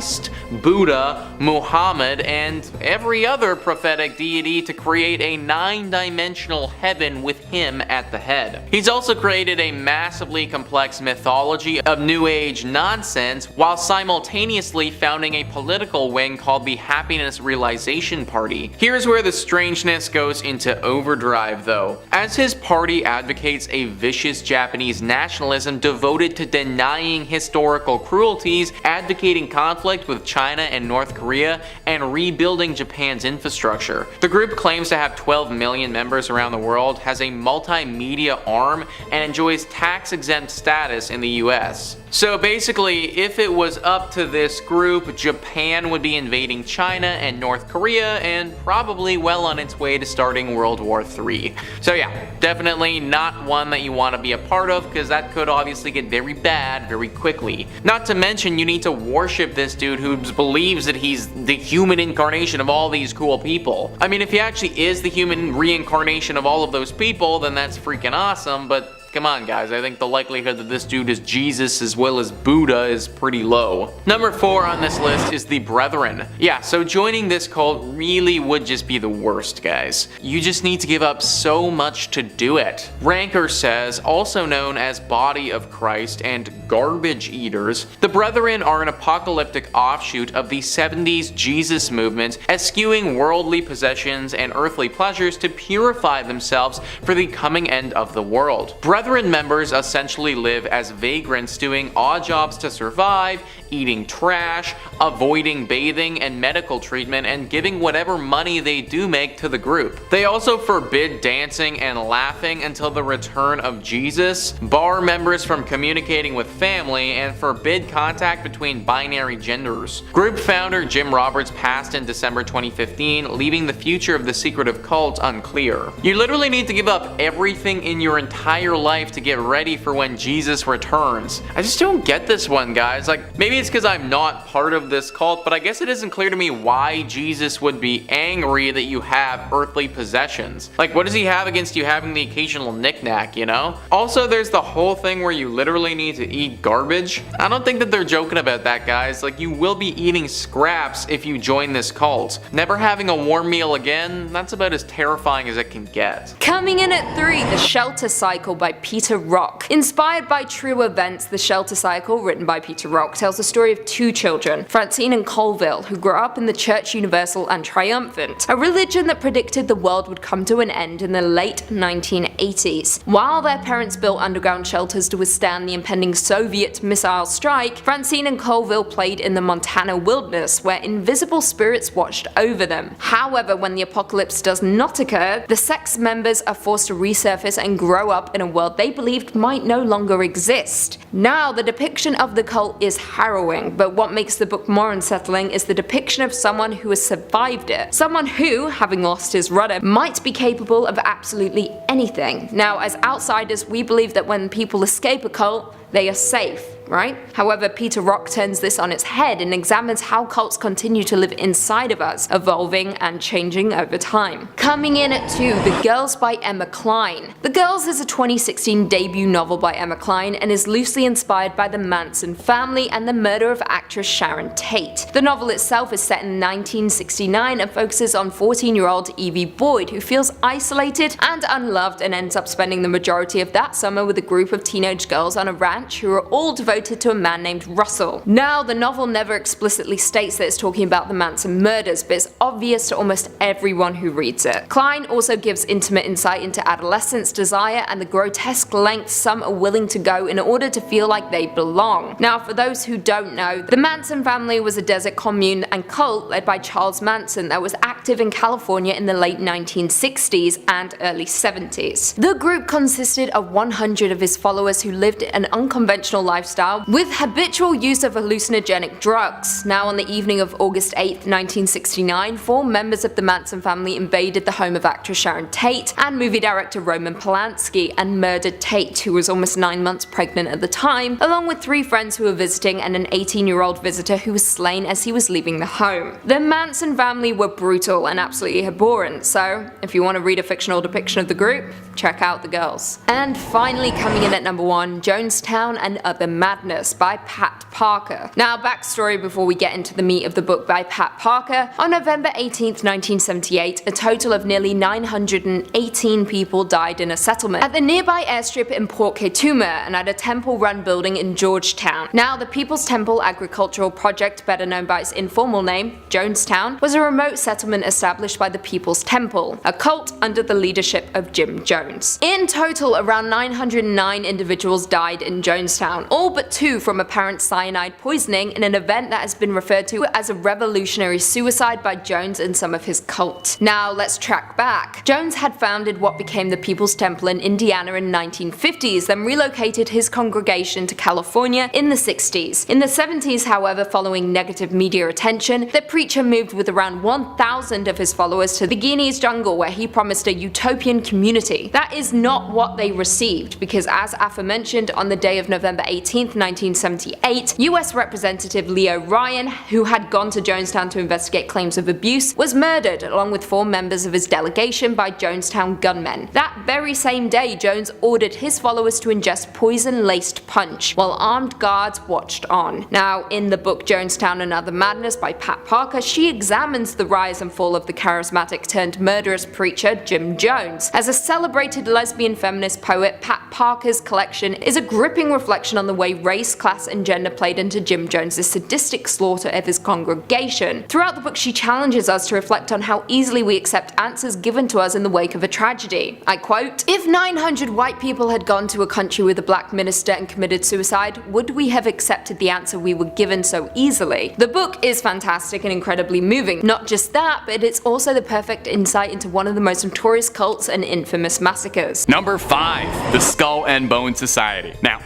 Buddha, Muhammad, and every other prophetic deity to create a 9-dimensional heaven with him at the head. He's also created a massively complex mythology of New Age nonsense while simultaneously founding a political wing called the Happiness Realization Party. Here's where the strangeness goes into overdrive though. As his party advocates a vicious Japanese nationalism devoted to denying historical cruelties, advocating conflict with China and North Korea, and rebuilding Japan's infrastructure. The group claims to have 12 million members around the world, has a multimedia arm, and enjoys tax-exempt status in the US. So basically, if it was up to this group, Japan would be invading China and North Korea and probably well on its way to starting World War III. So yeah, definitely not one that you want to be a part of because that could obviously get very bad very quickly. Not to mention you need to worship this dude who believes that he's the human incarnation of all these cool people. I mean, if he actually is the human reincarnation of all of those people, then that's freaking awesome, but come on guys, I think the likelihood that this dude is Jesus as well as Buddha is pretty low. Number 4 on this list is the Brethren. Yeah, so joining this cult really would just be the worst, guys. You just need to give up so much to do it. Ranker says, also known as Body of Christ and Garbage Eaters, the Brethren are an apocalyptic offshoot of the 70s Jesus movement, eschewing worldly possessions and earthly pleasures to purify themselves for the coming end of the world. Brethren members essentially live as vagrants doing odd jobs to survive, eating trash, avoiding bathing and medical treatment, and giving whatever money they do make to the group. They also forbid dancing and laughing until the return of Jesus, bar members from communicating with family, and forbid contact between binary genders. Group founder Jim Roberts passed in December 2015, leaving the future of the secretive cult unclear. You literally need to give up everything in your entire life to get ready for when Jesus returns. I just don't get this one, guys. Like, maybe it's because I'm not part of this cult, but I guess it isn't clear to me why Jesus would be angry that you have earthly possessions. Like, what does he have against you having the occasional knickknack, you know? Also, there's the whole thing where you literally need to eat garbage. I don't think that they're joking about that, guys. Like, you will be eating scraps if you join this cult. Never having a warm meal again, that's about as terrifying as it can get. Coming in at 3, The Shelter Cycle by Peter Rock. Inspired by true events, The Shelter Cycle, written by Peter Rock, tells the story of 2 children, Francine and Colville, who grew up in the Church Universal and Triumphant, a religion that predicted the world would come to an end in the late 1980s. While their parents built underground shelters to withstand the impending Soviet missile strike, Francine and Colville played in the Montana wilderness where invisible spirits watched over them. However, when the apocalypse does not occur, the sect's members are forced to resurface and grow up in a world they believed might no longer exist. Now, the depiction of the cult is harrowing, but what makes the book more unsettling is the depiction of someone who has survived it. Someone who, having lost his rudder, might be capable of absolutely anything. Now, as outsiders, we believe that when people escape a cult, they are safe. right? However, Peter Rock turns this on its head and examines how cults continue to live inside of us, evolving and changing over time. Coming in at 2, The Girls by Emma Cline. The Girls is a 2016 debut novel by Emma Cline and is loosely inspired by the Manson family and the murder of actress Sharon Tate. The novel itself is set in 1969 and focuses on 14-year-old Evie Boyd, who feels isolated and unloved and ends up spending the majority of that summer with a group of teenage girls on a ranch who are all devoted to a man named Russell. Now, the novel never explicitly states that it's talking about the Manson murders, but it's obvious to almost everyone who reads it. Cline also gives intimate insight into adolescence, desire, and the grotesque lengths some are willing to go in order to feel like they belong. Now, for those who don't know, the Manson family was a desert commune and cult led by Charles Manson that was active in California in the late 1960s and early 70s. The group consisted of 100 of his followers who lived an unconventional lifestyle with habitual use of hallucinogenic drugs. Now, on the evening of August 8, 1969, 4 members of the Manson family invaded the home of actress Sharon Tate and movie director Roman Polanski and murdered Tate, who was almost 9 months pregnant at the time, along with 3 friends who were visiting and an 18-year-old visitor who was slain as he was leaving the home. The Manson family were brutal and absolutely abhorrent, so if you want to read a fictional depiction of the group, check out The Girls. And finally, coming in at number 1, Jonestown and Other Madness by Pat Parker. Now, backstory before we get into the meat of the book by Pat Parker. On November 18, 1978, a total of nearly 918 people died in a settlement at the nearby airstrip in Port Kaituma and at a temple-run building in Georgetown. Now, the People's Temple Agricultural Project, better known by its informal name, Jonestown, was a remote settlement established by the People's Temple, a cult under the leadership of Jim Jones. In total, around 909 individuals died in Jonestown, all but 2 from apparent cyanide poisoning in an event that has been referred to as a revolutionary suicide by Jones and some of his cult. Now, let's track back. Jones had founded what became the People's Temple in Indiana in the 1950s, then relocated his congregation to California in the 60s. In the 70s, however, following negative media attention, the preacher moved with around 1,000 of his followers to the Guineas jungle, where he promised a utopian community. That is not what they received, because as aforementioned, on the day of November 18, 1978, US Representative Leo Ryan, who had gone to Jonestown to investigate claims of abuse, was murdered along with 4 members of his delegation by Jonestown gunmen. That very same day, Jones ordered his followers to ingest poison-laced punch, while armed guards watched on. Now, in the book Jonestown and Other Madness by Pat Parker, she examines the rise and fall of the charismatic turned murderous preacher Jim Jones. As a celebrated lesbian feminist poet, Pat Parker's collection is a gripping reflection on the way race, class, and gender played into Jim Jones's sadistic slaughter of his congregation. Throughout the book, she challenges us to reflect on how easily we accept answers given to us in the wake of a tragedy. I quote, "If 900 white people had gone to a country with a black minister and committed suicide, would we have accepted the answer we were given so easily?" The book is fantastic and incredibly moving. Not just that, but it's also the perfect insight into one of the most notorious cults and infamous massacres. Number 5, the Skull and Bone Society. Now,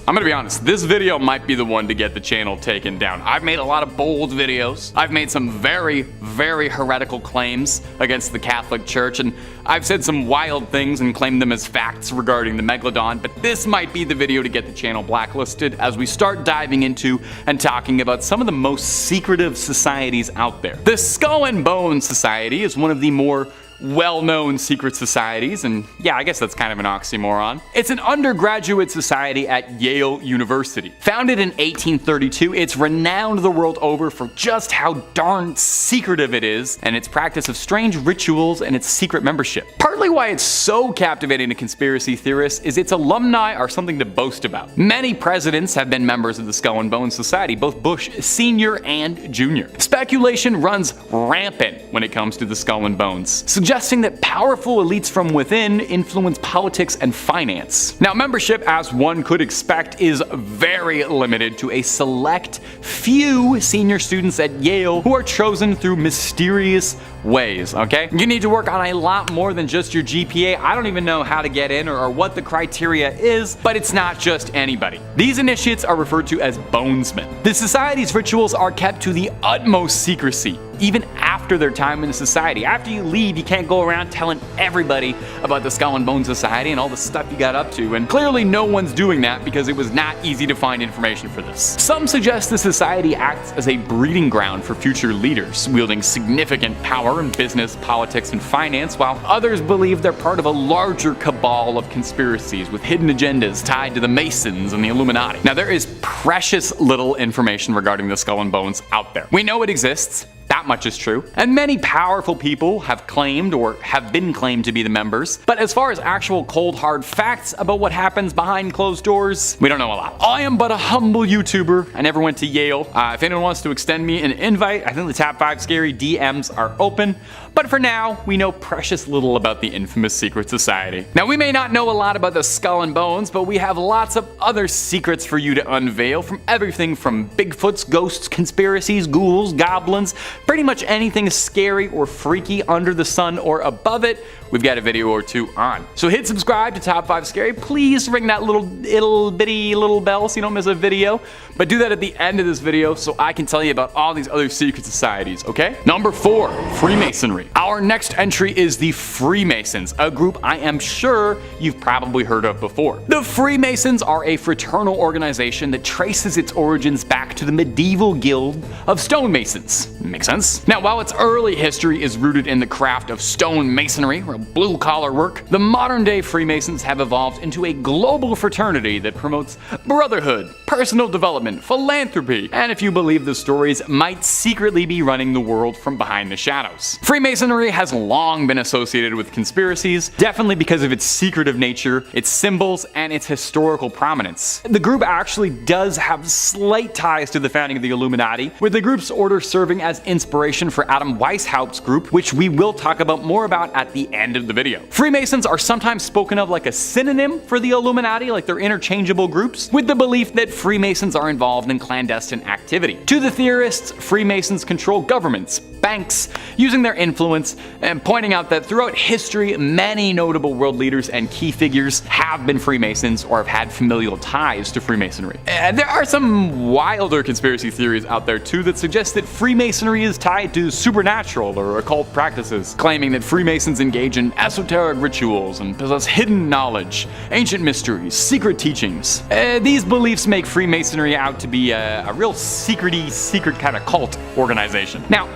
I'm gonna be honest, this video might be the one to get the channel taken down. I've made a lot of bold videos. I've made some very, very heretical claims against the Catholic Church, and I've said some wild things and claimed them as facts regarding the Megalodon, but this might be the video to get the channel blacklisted as we start diving into and talking about some of the most secretive societies out there. The Skull and Bone Society is one of the more well-known secret societies, and yeah, I guess that's kind of an oxymoron. It's an undergraduate society at Yale University. Founded in 1832, it's renowned the world over for just how darn secretive it is, and its practice of strange rituals and its secret membership. Partly why it's so captivating to conspiracy theorists is its alumni are something to boast about. Many presidents have been members of the Skull and Bones Society, both Bush Sr. and Jr. Speculation runs rampant when it comes to the Skull and Bones, suggesting that powerful elites from within influence politics and finance. Now, membership, as one could expect, is very limited to a select few senior students at Yale who are chosen through mysterious ways, okay? You need to work on a lot more than just your GPA. I don't even know how to get in or what the criteria is, but it's not just anybody. These initiates are referred to as bonesmen. The society's rituals are kept to the utmost secrecy, even after their time in the society. After you leave, you can't can't go around telling everybody about the Skull and Bones Society and all the stuff you got up to, and clearly no one's doing that because it was not easy to find information for this. Some suggest the society acts as a breeding ground for future leaders, wielding significant power in business, politics, and finance, while others believe they're part of a larger cabal of conspiracies with hidden agendas tied to the Masons and the Illuminati. Now, there is precious little information regarding the Skull and Bones out there. We know it exists. That much is true. And many powerful people have claimed or have been claimed to be the members. But as far as actual cold hard facts about what happens behind closed doors, we don't know a lot. I am but a humble YouTuber. I never went to Yale. If anyone wants to extend me an invite, I think the Top 5 Scary DMs are open. But for now, we know precious little about the infamous secret society. Now, we may not know a lot about the Skull and Bones, but we have lots of other secrets for you to unveil, from everything from Bigfoots, ghosts, conspiracies, ghouls, goblins, pretty much anything scary or freaky under the sun or above it, we've got a video or two on. So hit subscribe to Top 5 Scary. Please ring that little bitty bell so you don't miss a video. But do that at the end of this video so I can tell you about all these other secret societies, okay? Number 4, Freemasonry. Our next entry is the Freemasons, a group I am sure you've probably heard of before. The Freemasons are a fraternal organization that traces its origins back to the medieval guild of stonemasons. Makes sense? Now, while its early history is rooted in the craft of stone masonry, or blue-collar work, the modern-day Freemasons have evolved into a global fraternity that promotes brotherhood, personal development, philanthropy, and if you believe the stories, might secretly be running the world from behind the shadows. Freemasonry has long been associated with conspiracies, definitely because of its secretive nature, its symbols, and its historical prominence. The group actually does have slight ties to the founding of the Illuminati, with the group's order serving as inspiration for Adam Weishaupt's group, which we will talk about more about at the end of the video. Freemasons are sometimes spoken of like a synonym for the Illuminati, like they're interchangeable groups, with the belief that Freemasons are involved in clandestine activity. To the theorists, Freemasons control governments, banks, using their influence, and pointing out that throughout history, many notable world leaders and key figures have been Freemasons or have had familial ties to Freemasonry. And there are some wilder conspiracy theories out there too that suggest that Freemasonry is tied to supernatural or occult practices, claiming that Freemasons engage in esoteric rituals and possess hidden knowledge, ancient mysteries, secret teachings. These beliefs make Freemasonry out to be a real secret kind of cult organization. Now,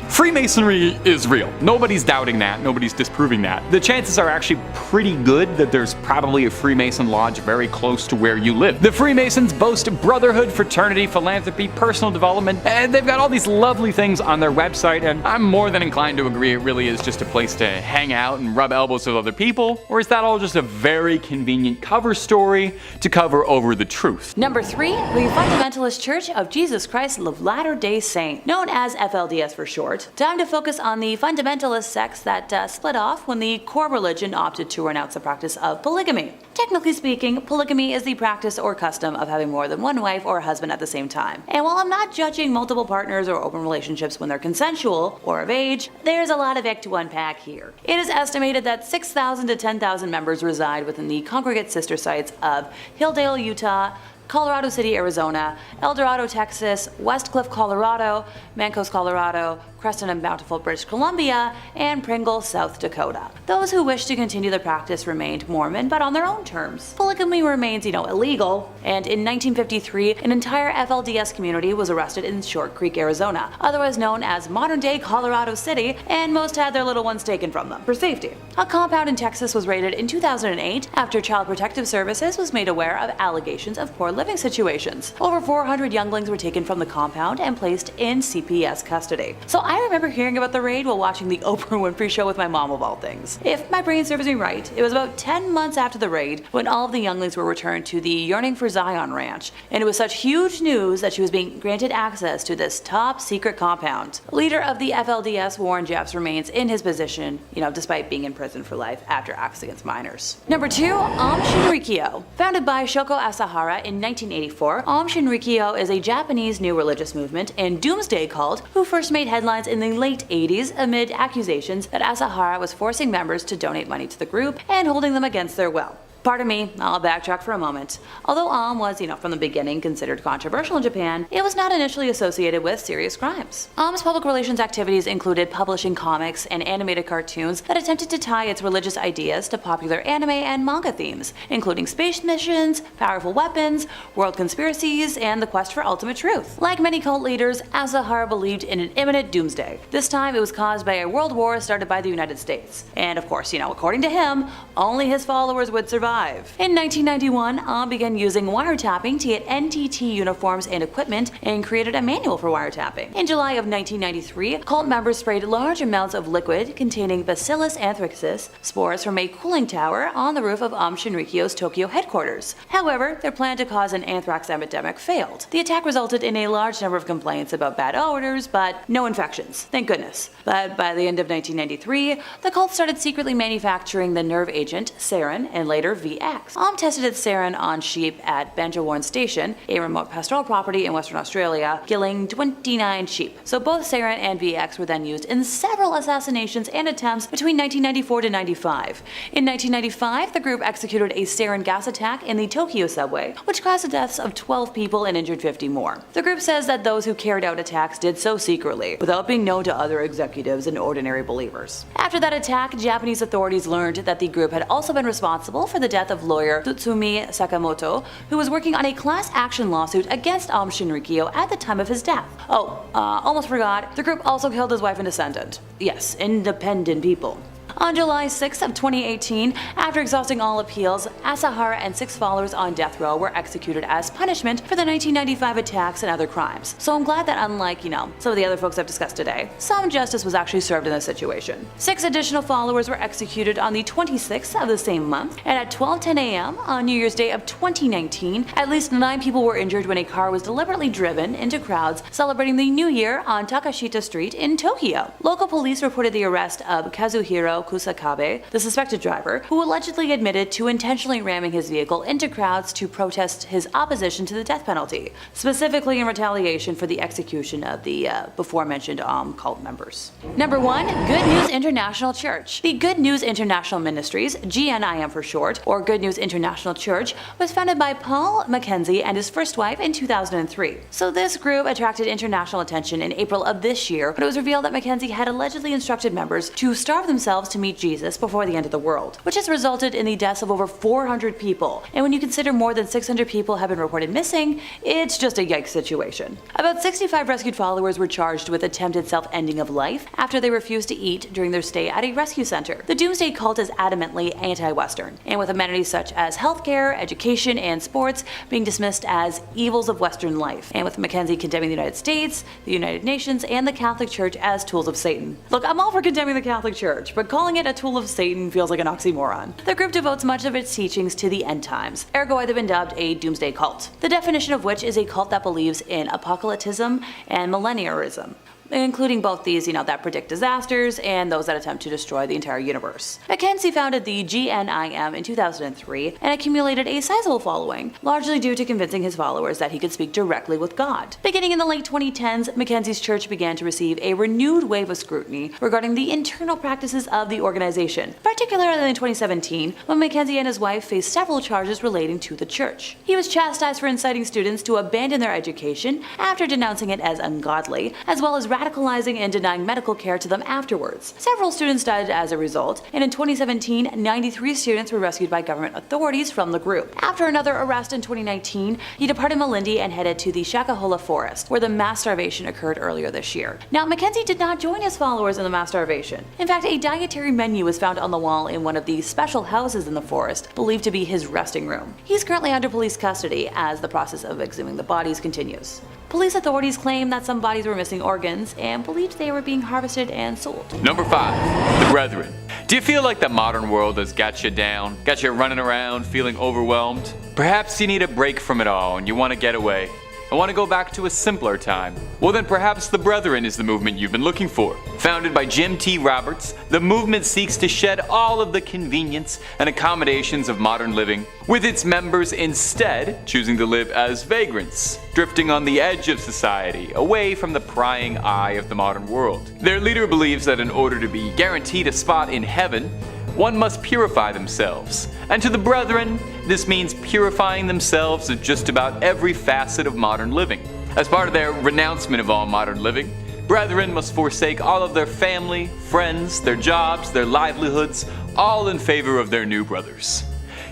Freemasonry is real. Nobody's doubting that. Nobody's disproving that. The chances are actually pretty good that there's probably a Freemason lodge very close to where you live. The Freemasons boast brotherhood, fraternity, philanthropy, personal development, and they've got all these lovely things on their website, and I'm more than inclined to agree it really is just a place to hang out and rub elbows with other people, or is that all just a very convenient cover story to cover over the truth? Number 3, the Fundamentalist Church of Jesus Christ of Latter-day Saints, known as FLDS for short. Time to focus on the fundamentalist sects that split off when the core religion opted to renounce the practice of polygamy. Technically speaking, polygamy is the practice or custom of having more than one wife or husband at the same time. And while I'm not judging multiple partners or open relationships when they're consensual or of age, there's a lot of ick to unpack here. It is estimated that 6,000 to 10,000 members reside within the congregate sister sites of Hilldale, Utah, Colorado City, Arizona, El Dorado, Texas, West Cliff, Colorado, Mancos, Colorado, Creston and Bountiful, British Columbia, and Pringle, South Dakota. Those who wish to continue the practice remained Mormon, but on their own terms. Polygamy remains, illegal, and in 1953, an entire FLDS community was arrested in Short Creek, Arizona, otherwise known as modern-day Colorado City, and most had their little ones taken from them for safety. A compound in Texas was raided in 2008 after Child Protective Services was made aware of allegations of poor living situations. Over 400 younglings were taken from the compound and placed in CPS custody. So I remember hearing about the raid while watching the Oprah Winfrey Show with my mom of all things. If my brain serves me right, it was about 10 months after the raid when all of the younglings were returned to the Yearning for Zion Ranch, and it was such huge news that she was being granted access to this top secret compound. Leader of the FLDS, Warren Jeffs, remains in his position, despite being in prison for life after acts against minors. Number 2, Aum Shinrikyo. Founded by Shoko Asahara in 1984, Aum Shinrikyo is a Japanese new religious movement and doomsday cult who first made headlines in the late 80s amid accusations that Asahara was forcing members to donate money to the group and holding them against their will. Pardon me, I'll backtrack for a moment. Although was, from the beginning considered controversial in Japan, it was not initially associated with serious crimes. Aum's public relations activities included publishing comics and animated cartoons that attempted to tie its religious ideas to popular anime and manga themes, including space missions, powerful weapons, world conspiracies, and the quest for ultimate truth. Like many cult leaders, Asahara believed in an imminent doomsday. This time it was caused by a world war started by the United States. And of course, according to him, only his followers would survive. In 1991, Aum began using wiretapping to get NTT uniforms and equipment and created a manual for wiretapping. In July of 1993, cult members sprayed large amounts of liquid containing Bacillus anthracis spores from a cooling tower on the roof of Aum Shinrikyo's Tokyo headquarters. However, their plan to cause an anthrax epidemic failed. The attack resulted in a large number of complaints about bad odors, but no infections. Thank goodness. But by the end of 1993, the cult started secretly manufacturing the nerve agent sarin and later VX. Aum tested its sarin on sheep at Banjawarn Station, a remote pastoral property in Western Australia, killing 29 sheep. So both sarin and VX were then used in several assassinations and attempts between 1994 to 95. In 1995, the group executed a sarin gas attack in the Tokyo subway, which caused the deaths of 12 people and injured 50 more. The group says that those who carried out attacks did so secretly, without being known to other executives and ordinary believers. After that attack, Japanese authorities learned that the group had also been responsible for the death of lawyer Tsutsumi Sakamoto, who was working on a class action lawsuit against Aum Shinrikyo at the time of his death. Almost forgot, the group also killed his wife and descendant. Yes, independent people. On July 6 of 2018, after exhausting all appeals, Asahara and 6 followers on death row were executed as punishment for the 1995 attacks and other crimes. So I'm glad that unlike, some of the other folks I've discussed today, some justice was actually served in this situation. 6 additional followers were executed on the 26th of the same month, and at 12:10 a.m. on New Year's Day of 2019, at least 9 people were injured when a car was deliberately driven into crowds celebrating the New Year on Takashita Street in Tokyo. Local police reported the arrest of Kazuhiro Kusakabe, the suspected driver, who allegedly admitted to intentionally ramming his vehicle into crowds to protest his opposition to the death penalty, specifically in retaliation for the execution of the before-mentioned cult members. Number 1. Good News International Church. The Good News International Ministries, GNIM for short, or Good News International Church, was founded by Paul Mackenzie and his first wife in 2003. So this group attracted international attention in April of this year when it was revealed that Mackenzie had allegedly instructed members to starve themselves to meet Jesus before the end of the world, which has resulted in the deaths of over 400 people. And when you consider more than 600 people have been reported missing, it's just a yikes situation. About 65 rescued followers were charged with attempted self-ending of life after they refused to eat during their stay at a rescue center. The Doomsday Cult is adamantly anti-Western, and with amenities such as healthcare, education, and sports being dismissed as evils of Western life, and with Mackenzie condemning the United States, the United Nations, and the Catholic Church as tools of Satan. Look, I'm all for condemning the Catholic Church, but calling it a tool of Satan feels like an oxymoron. The group devotes much of its teachings to the end times, ergo they've been dubbed a doomsday cult, the definition of which is a cult that believes in apocalypticism and millenniarism, including both these, that predict disasters and those that attempt to destroy the entire universe. Mackenzie founded the GNIM in 2003 and accumulated a sizable following, largely due to convincing his followers that he could speak directly with God. Beginning in the late 2010s, Mackenzie's church began to receive a renewed wave of scrutiny regarding the internal practices of the organization, particularly in 2017 when Mackenzie and his wife faced several charges relating to the church. He was chastised for inciting students to abandon their education after denouncing it as ungodly, as well as radicalizing and denying medical care to them afterwards. Several students died as a result, and in 2017, 93 students were rescued by government authorities from the group. After another arrest in 2019, he departed Malindi and headed to the Shakahola forest, where the mass starvation occurred earlier this year. Now, Mackenzie did not join his followers in the mass starvation. In fact, a dietary menu was found on the wall in one of the special houses in the forest, believed to be his resting room. He's currently under police custody as the process of exhuming the bodies continues. Police authorities claim that some bodies were missing organs and believed they were being harvested and sold. Number 5. The Brethren. Do you feel like the modern world has got you down? Got you running around, feeling overwhelmed? Perhaps you need a break from it all and you want to get away. I want to go back to a simpler time. Well then perhaps the Brethren is the movement you've been looking for. Founded by Jim T. Roberts, the movement seeks to shed all of the convenience and accommodations of modern living, with its members instead choosing to live as vagrants, drifting on the edge of society, away from the prying eye of the modern world. Their leader believes that in order to be guaranteed a spot in heaven, one must purify themselves. And to the brethren, this means purifying themselves of just about every facet of modern living. As part of their renouncement of all modern living, brethren must forsake all of their family, friends, their jobs, their livelihoods, all in favor of their new brothers.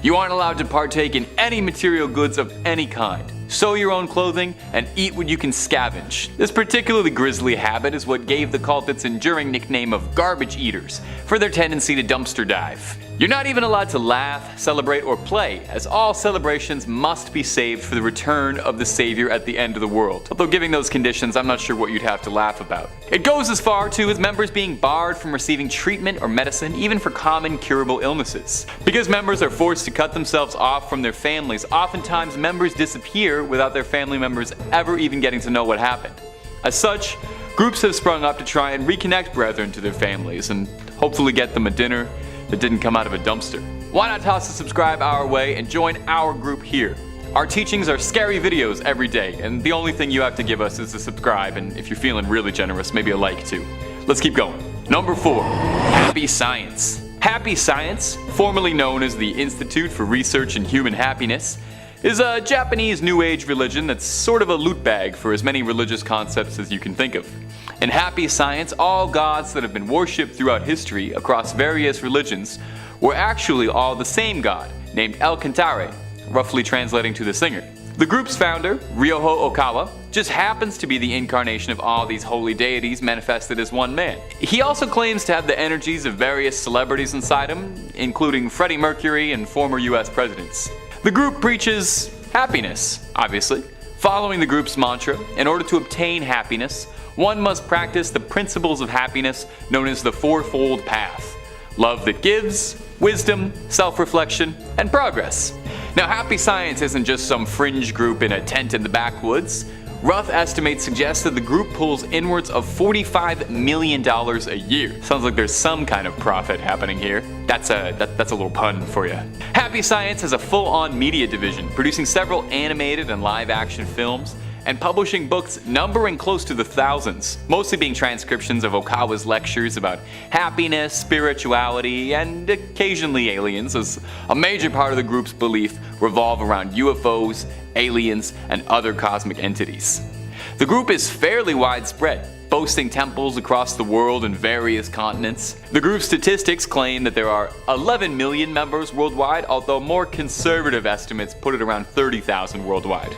You aren't allowed to partake in any material goods of any kind. Sew your own clothing and eat what you can scavenge. This particularly grisly habit is what gave the cult its enduring nickname of garbage eaters for their tendency to dumpster dive. You're not even allowed to laugh, celebrate, or play, as all celebrations must be saved for the return of the Savior at the end of the world. Although giving those conditions, I'm not sure what you'd have to laugh about. It goes as far, too, as members being barred from receiving treatment or medicine, even for common curable illnesses. Because members are forced to cut themselves off from their families, oftentimes members disappear without their family members ever even getting to know what happened. As such, groups have sprung up to try and reconnect brethren to their families and hopefully get them a dinner that didn't come out of a dumpster. Why not toss a subscribe our way and join our group here? Our teachings are scary videos every day, and the only thing you have to give us is a subscribe, and if you're feeling really generous, maybe a like too. Let's keep going. Number 4, Happy Science. Happy Science, formerly known as the Institute for Research in Human Happiness, is a Japanese New Age religion that's sort of a loot bag for as many religious concepts as you can think of. In Happy Science, all gods that have been worshipped throughout history across various religions were actually all the same god, named El Cantare, roughly translating to the singer. The group's founder, Ryoho Okawa, just happens to be the incarnation of all these holy deities manifested as one man. He also claims to have the energies of various celebrities inside him, including Freddie Mercury and former US presidents. The group preaches happiness, obviously. Following the group's mantra, in order to obtain happiness, one must practice the principles of happiness known as the fourfold path: love that gives, wisdom, self-reflection, and progress. Now, Happy Science isn't just some fringe group in a tent in the backwoods. Rough estimates suggest that the group pulls inwards of $45 million a year. Sounds like there's some kind of profit happening here. That's a little pun for you. Happy Science has a full-on media division, producing several animated and live-action films, and publishing books numbering close to the thousands, mostly being transcriptions of Okawa's lectures about happiness, spirituality, and occasionally aliens, as a major part of the group's belief revolve around UFOs, aliens, and other cosmic entities. The group is fairly widespread, boasting temples across the world in various continents. The group's statistics claim that there are 11 million members worldwide, although more conservative estimates put it around 30,000 worldwide.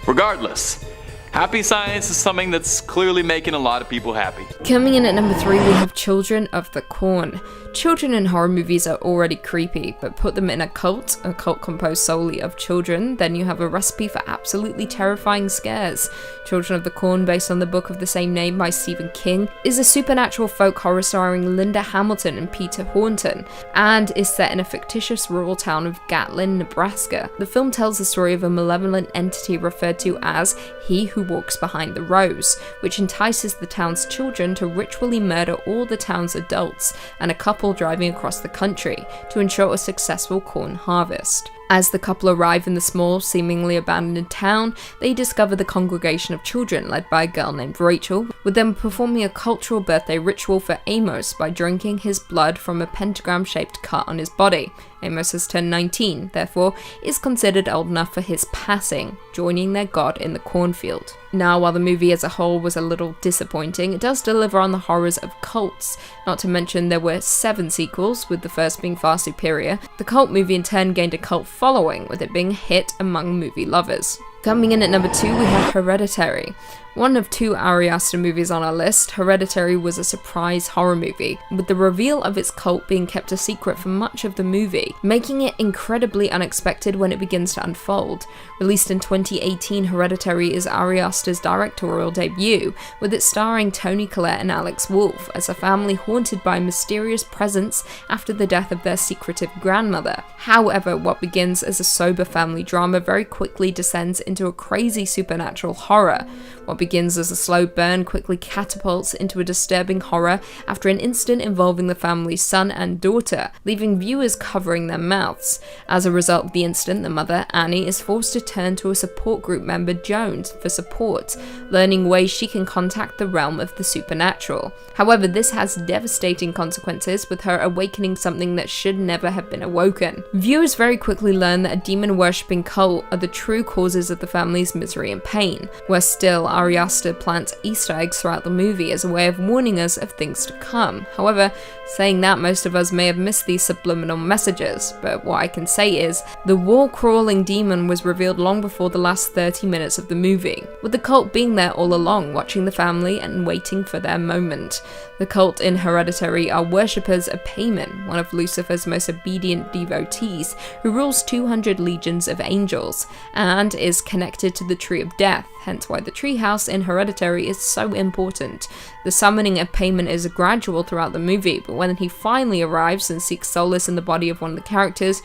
Regardless, Happy Science is something that's clearly making a lot of people happy. Coming in at number 3, we have Children of the Corn. Children in horror movies are already creepy, but put them in a cult composed solely of children, then you have a recipe for absolutely terrifying scares. Children of the Corn, based on the book of the same name by Stephen King, is a supernatural folk horror starring Linda Hamilton and Peter Horton, and is set in a fictitious rural town of Gatlin, Nebraska. The film tells the story of a malevolent entity referred to as He Who Walks Behind the Rose, which entices the town's children to ritually murder all the town's adults and a couple driving across the country to ensure a successful corn harvest. As the couple arrive in the small, seemingly abandoned town, they discover the congregation of children led by a girl named Rachel, with them performing a cultural birthday ritual for Amos by drinking his blood from a pentagram-shaped cut on his body. Amos has turned 19, therefore is considered old enough for his passing, joining their god in the cornfield. Now, while the movie as a whole was a little disappointing, it does deliver on the horrors of cults. Not to mention there were 7 sequels, with the first being far superior. The cult movie in turn gained a cult following, with it being a hit among movie lovers. Coming in at number 2, we have Hereditary. One of 2 Ari Aster movies on our list, Hereditary was a surprise horror movie, with the reveal of its cult being kept a secret for much of the movie, making it incredibly unexpected when it begins to unfold. Released in 2018, Hereditary is Ari Aster's directorial debut, with it starring Toni Collette and Alex Wolff as a family haunted by a mysterious presence after the death of their secretive grandmother. However, what begins as a sober family drama very quickly descends into a crazy supernatural horror. What begins as a slow burn quickly catapults into a disturbing horror after an incident involving the family's son and daughter, leaving viewers covering their mouths. As a result of the incident, the mother, Annie, is forced to turn to a support group member, Jones, for support, learning ways she can contact the realm of the supernatural. However, this has devastating consequences, with her awakening something that should never have been awoken. Viewers very quickly learn that a demon-worshipping cult are the true causes of the family's misery and pain. Worse still, Ari Aster plants Easter eggs throughout the movie as a way of warning us of things to come. However, saying that, most of us may have missed these subliminal messages, but what I can say is, the wall-crawling demon was revealed long before the last 30 minutes of the movie, with the cult being there all along, watching the family and waiting for their moment. The cult in Hereditary are worshippers of Paimon, one of Lucifer's most obedient devotees, who rules 200 legions of angels, and is connected to the Tree of Death, hence why the treehouse in Hereditary is so important. The summoning of Paimon is gradual throughout the movie, but when he finally arrives and seeks solace in the body of one of the characters,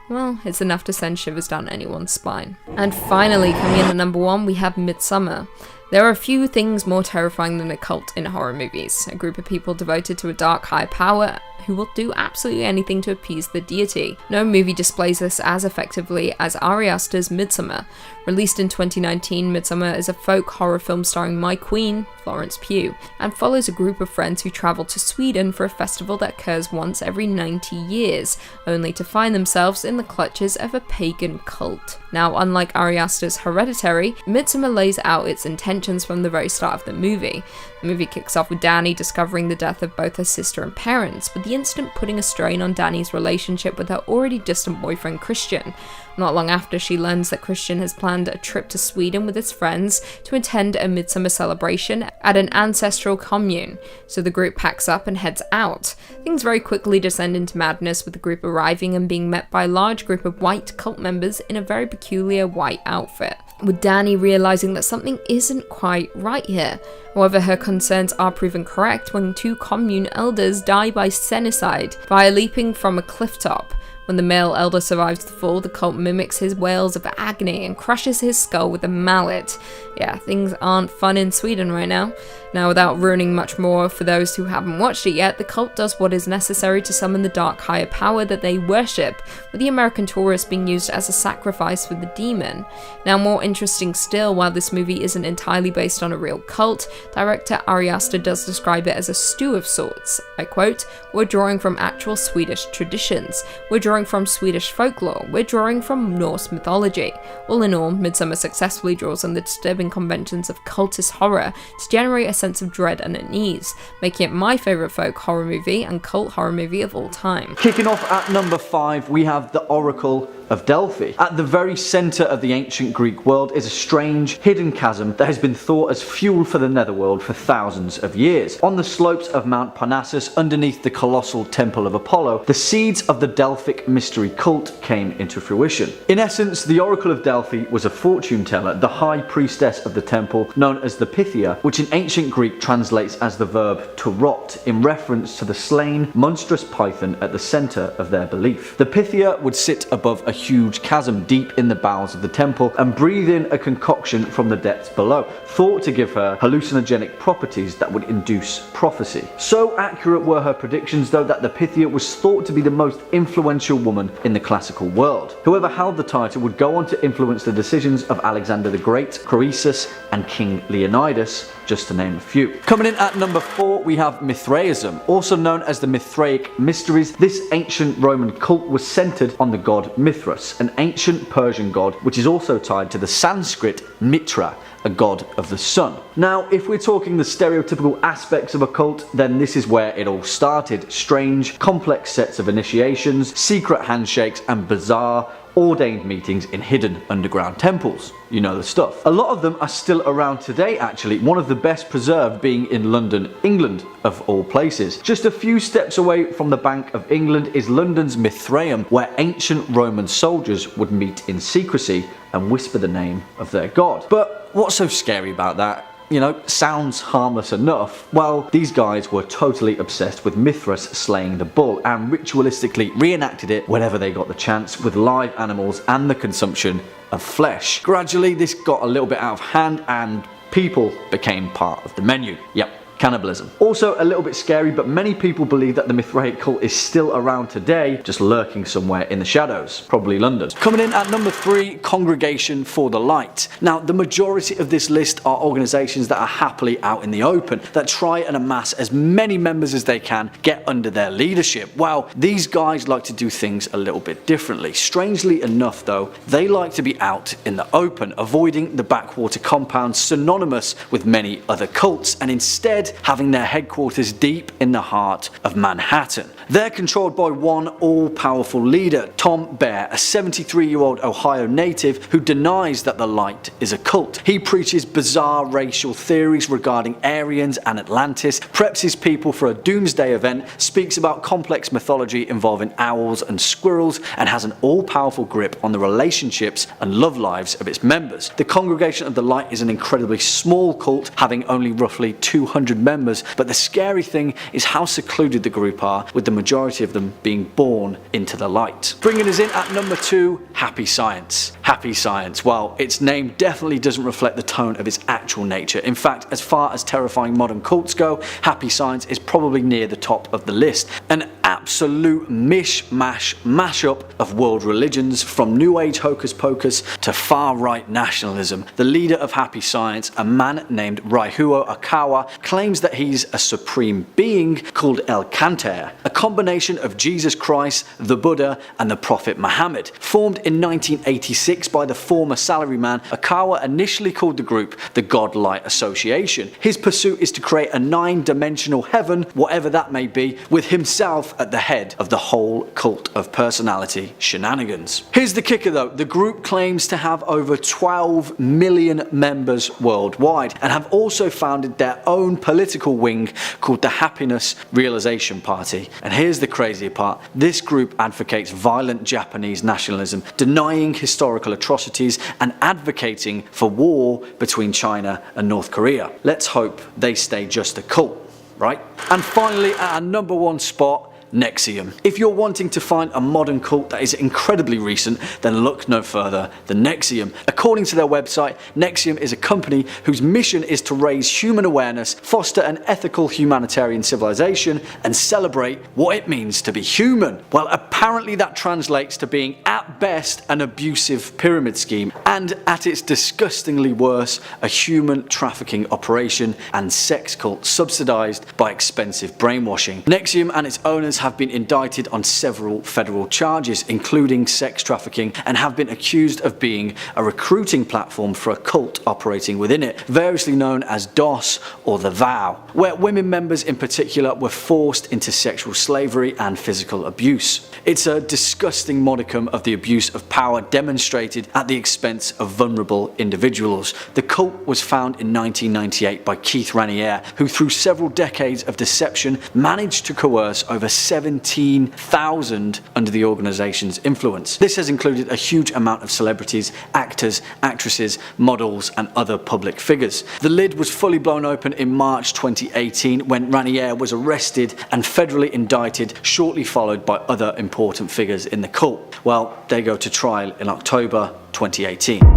well, it's enough to send shivers down anyone's spine. And finally, coming in at number 1, we have Midsommar. There are a few things more terrifying than a cult in horror movies. A group of people devoted to a dark higher power who will do absolutely anything to appease the deity. No movie displays this as effectively as Ari Aster's Midsommar. Released in 2019, Midsommar is a folk horror film starring my queen, Florence Pugh, and follows a group of friends who travel to Sweden for a festival that occurs once every 90 years, only to find themselves in the clutches of a pagan cult. Now, unlike Ari Aster's Hereditary, Midsommar lays out its intentions from the very start of the movie. The movie kicks off with Dani discovering the death of both her sister and parents, with the incident putting a strain on Dani's relationship with her already distant boyfriend Christian. Not long after, she learns that Christian has planned a trip to Sweden with his friends to attend a midsummer celebration at an ancestral commune, so the group packs up and heads out. Things very quickly descend into madness, with the group arriving and being met by a large group of white cult members in a very peculiar white outfit, with Dani realizing that something isn't quite right here. However, her concerns are proven correct when 2 commune elders die by senicide via leaping from a cliff top. When the male elder survives the fall, the cult mimics his wails of agony and crushes his skull with a mallet. Yeah, things aren't fun in Sweden right now. Now, without ruining much more for those who haven't watched it yet, the cult does what is necessary to summon the dark higher power that they worship, with the American tourist being used as a sacrifice for the demon. Now, more interesting still, while this movie isn't entirely based on a real cult, director Ari Aster does describe it as a stew of sorts. I quote, "We're drawing from actual Swedish traditions. We're drawing from Swedish folklore. We're drawing from Norse mythology." All in all, Midsommar successfully draws on the disturbing conventions of cultist horror to generate a sense of dread and unease, making it my favourite folk horror movie and cult horror movie of all time. Kicking off at number 5, we have The Oracle of Delphi. At the very centre of the ancient Greek world is a strange, hidden chasm that has been thought as fuel for the netherworld for thousands of years. On the slopes of Mount Parnassus, underneath the colossal Temple of Apollo, the seeds of the Delphic mystery cult came into fruition. In essence, the Oracle of Delphi was a fortune teller, the high priestess of the temple, known as the Pythia, which in ancient Greek translates as the verb to rot, in reference to the slain, monstrous python at the centre of their belief. The Pythia would sit above a huge chasm deep in the bowels of the temple and breathe in a concoction from the depths below, thought to give her hallucinogenic properties that would induce prophecy. So accurate were her predictions, though, that the Pythia was thought to be the most influential woman in the classical world. Whoever held the title would go on to influence the decisions of Alexander the Great, Croesus, and King Leonidas, just to name a few. Coming in at number 4, we have Mithraism. Also known as the Mithraic Mysteries, this ancient Roman cult was centered on the god Mithras, an ancient Persian god which is also tied to the Sanskrit Mitra, a god of the sun. Now, if we're talking the stereotypical aspects of a cult, then this is where it all started. Strange, complex sets of initiations, secret handshakes, and bizarre, ordained meetings in hidden underground temples. You know the stuff. A lot of them are still around today, actually, one of the best preserved being in London, England, of all places. Just a few steps away from the Bank of England is London's Mithraeum, where ancient Roman soldiers would meet in secrecy and whisper the name of their god. But what's so scary about that? You know, sounds harmless enough. Well, these guys were totally obsessed with Mithras slaying the bull and ritualistically reenacted it whenever they got the chance with live animals and the consumption of flesh. Gradually, this got a little bit out of hand and people became part of the menu. Yep. Cannibalism. Also a little bit scary, but many people believe that the Mithraic cult is still around today, just lurking somewhere in the shadows, probably London. Coming in at number 3, Congregation for the Light. Now, the majority of this list are organisations that are happily out in the open, that try and amass as many members as they can get under their leadership. Well, these guys like to do things a little bit differently. Strangely enough though, they like to be out in the open, avoiding the backwater compounds synonymous with many other cults, and instead having their headquarters deep in the heart of Manhattan. They're controlled by one all-powerful leader, Tom Bear, a 73-year-old Ohio native who denies that the light is a cult. He preaches bizarre racial theories regarding Aryans and Atlantis, preps his people for a doomsday event, speaks about complex mythology involving owls and squirrels, and has an all-powerful grip on the relationships and love lives of its members. The Congregation of the Light is an incredibly small cult, having only roughly 200 members, but the scary thing is how secluded the group are, with the majority of them being born into the light. Bringing us in at number 2, Happy Science. Happy Science, well, its name definitely doesn't reflect the tone of its actual nature. In fact, as far as terrifying modern cults go, Happy Science is probably near the top of the list. An absolute mishmash mashup of world religions, from New Age hocus pocus to far-right nationalism. The leader of Happy Science, a man named Raihuo Akawa, claims that he's a supreme being called El Kanter, a combination of Jesus Christ, the Buddha, and the Prophet Muhammad. Formed in 1986 by the former salaryman, Akawa initially called the group the Godlight Association. His pursuit is to create a 9-dimensional heaven, whatever that may be, with himself at the head of the whole cult of personality shenanigans. Here's the kicker though, the group claims to have over 12 million members worldwide, and have also founded their own political wing called the Happiness Realization Party. And here's the crazier part, this group advocates violent Japanese nationalism, denying historical atrocities and advocating for war between China and North Korea. Let's hope they stay just a cult, right? And finally, at our number 1 spot, NXIVM. If you're wanting to find a modern cult that is incredibly recent, then look no further than NXIVM. According to their website, NXIVM is a company whose mission is to raise human awareness, foster an ethical humanitarian civilization, and celebrate what it means to be human. Well, apparently that translates to being at best an abusive pyramid scheme, and at its disgustingly worst, a human trafficking operation and sex cult subsidized by expensive brainwashing. NXIVM and its owners have been indicted on several federal charges, including sex trafficking, and have been accused of being a recruiting platform for a cult operating within it, variously known as DOS or the Vow, where women members in particular were forced into sexual slavery and physical abuse. It's a disgusting modicum of the abuse of power demonstrated at the expense of vulnerable individuals. The cult was founded in 1998 by Keith Raniere, who through several decades of deception managed to coerce over 17,000 under the organisation's influence. This has included a huge amount of celebrities, actors, actresses, models, and other public figures. The lid was fully blown open in March 2018 when Raniere was arrested and federally indicted, shortly followed by other important figures in the cult. Well, they go to trial in October 2018.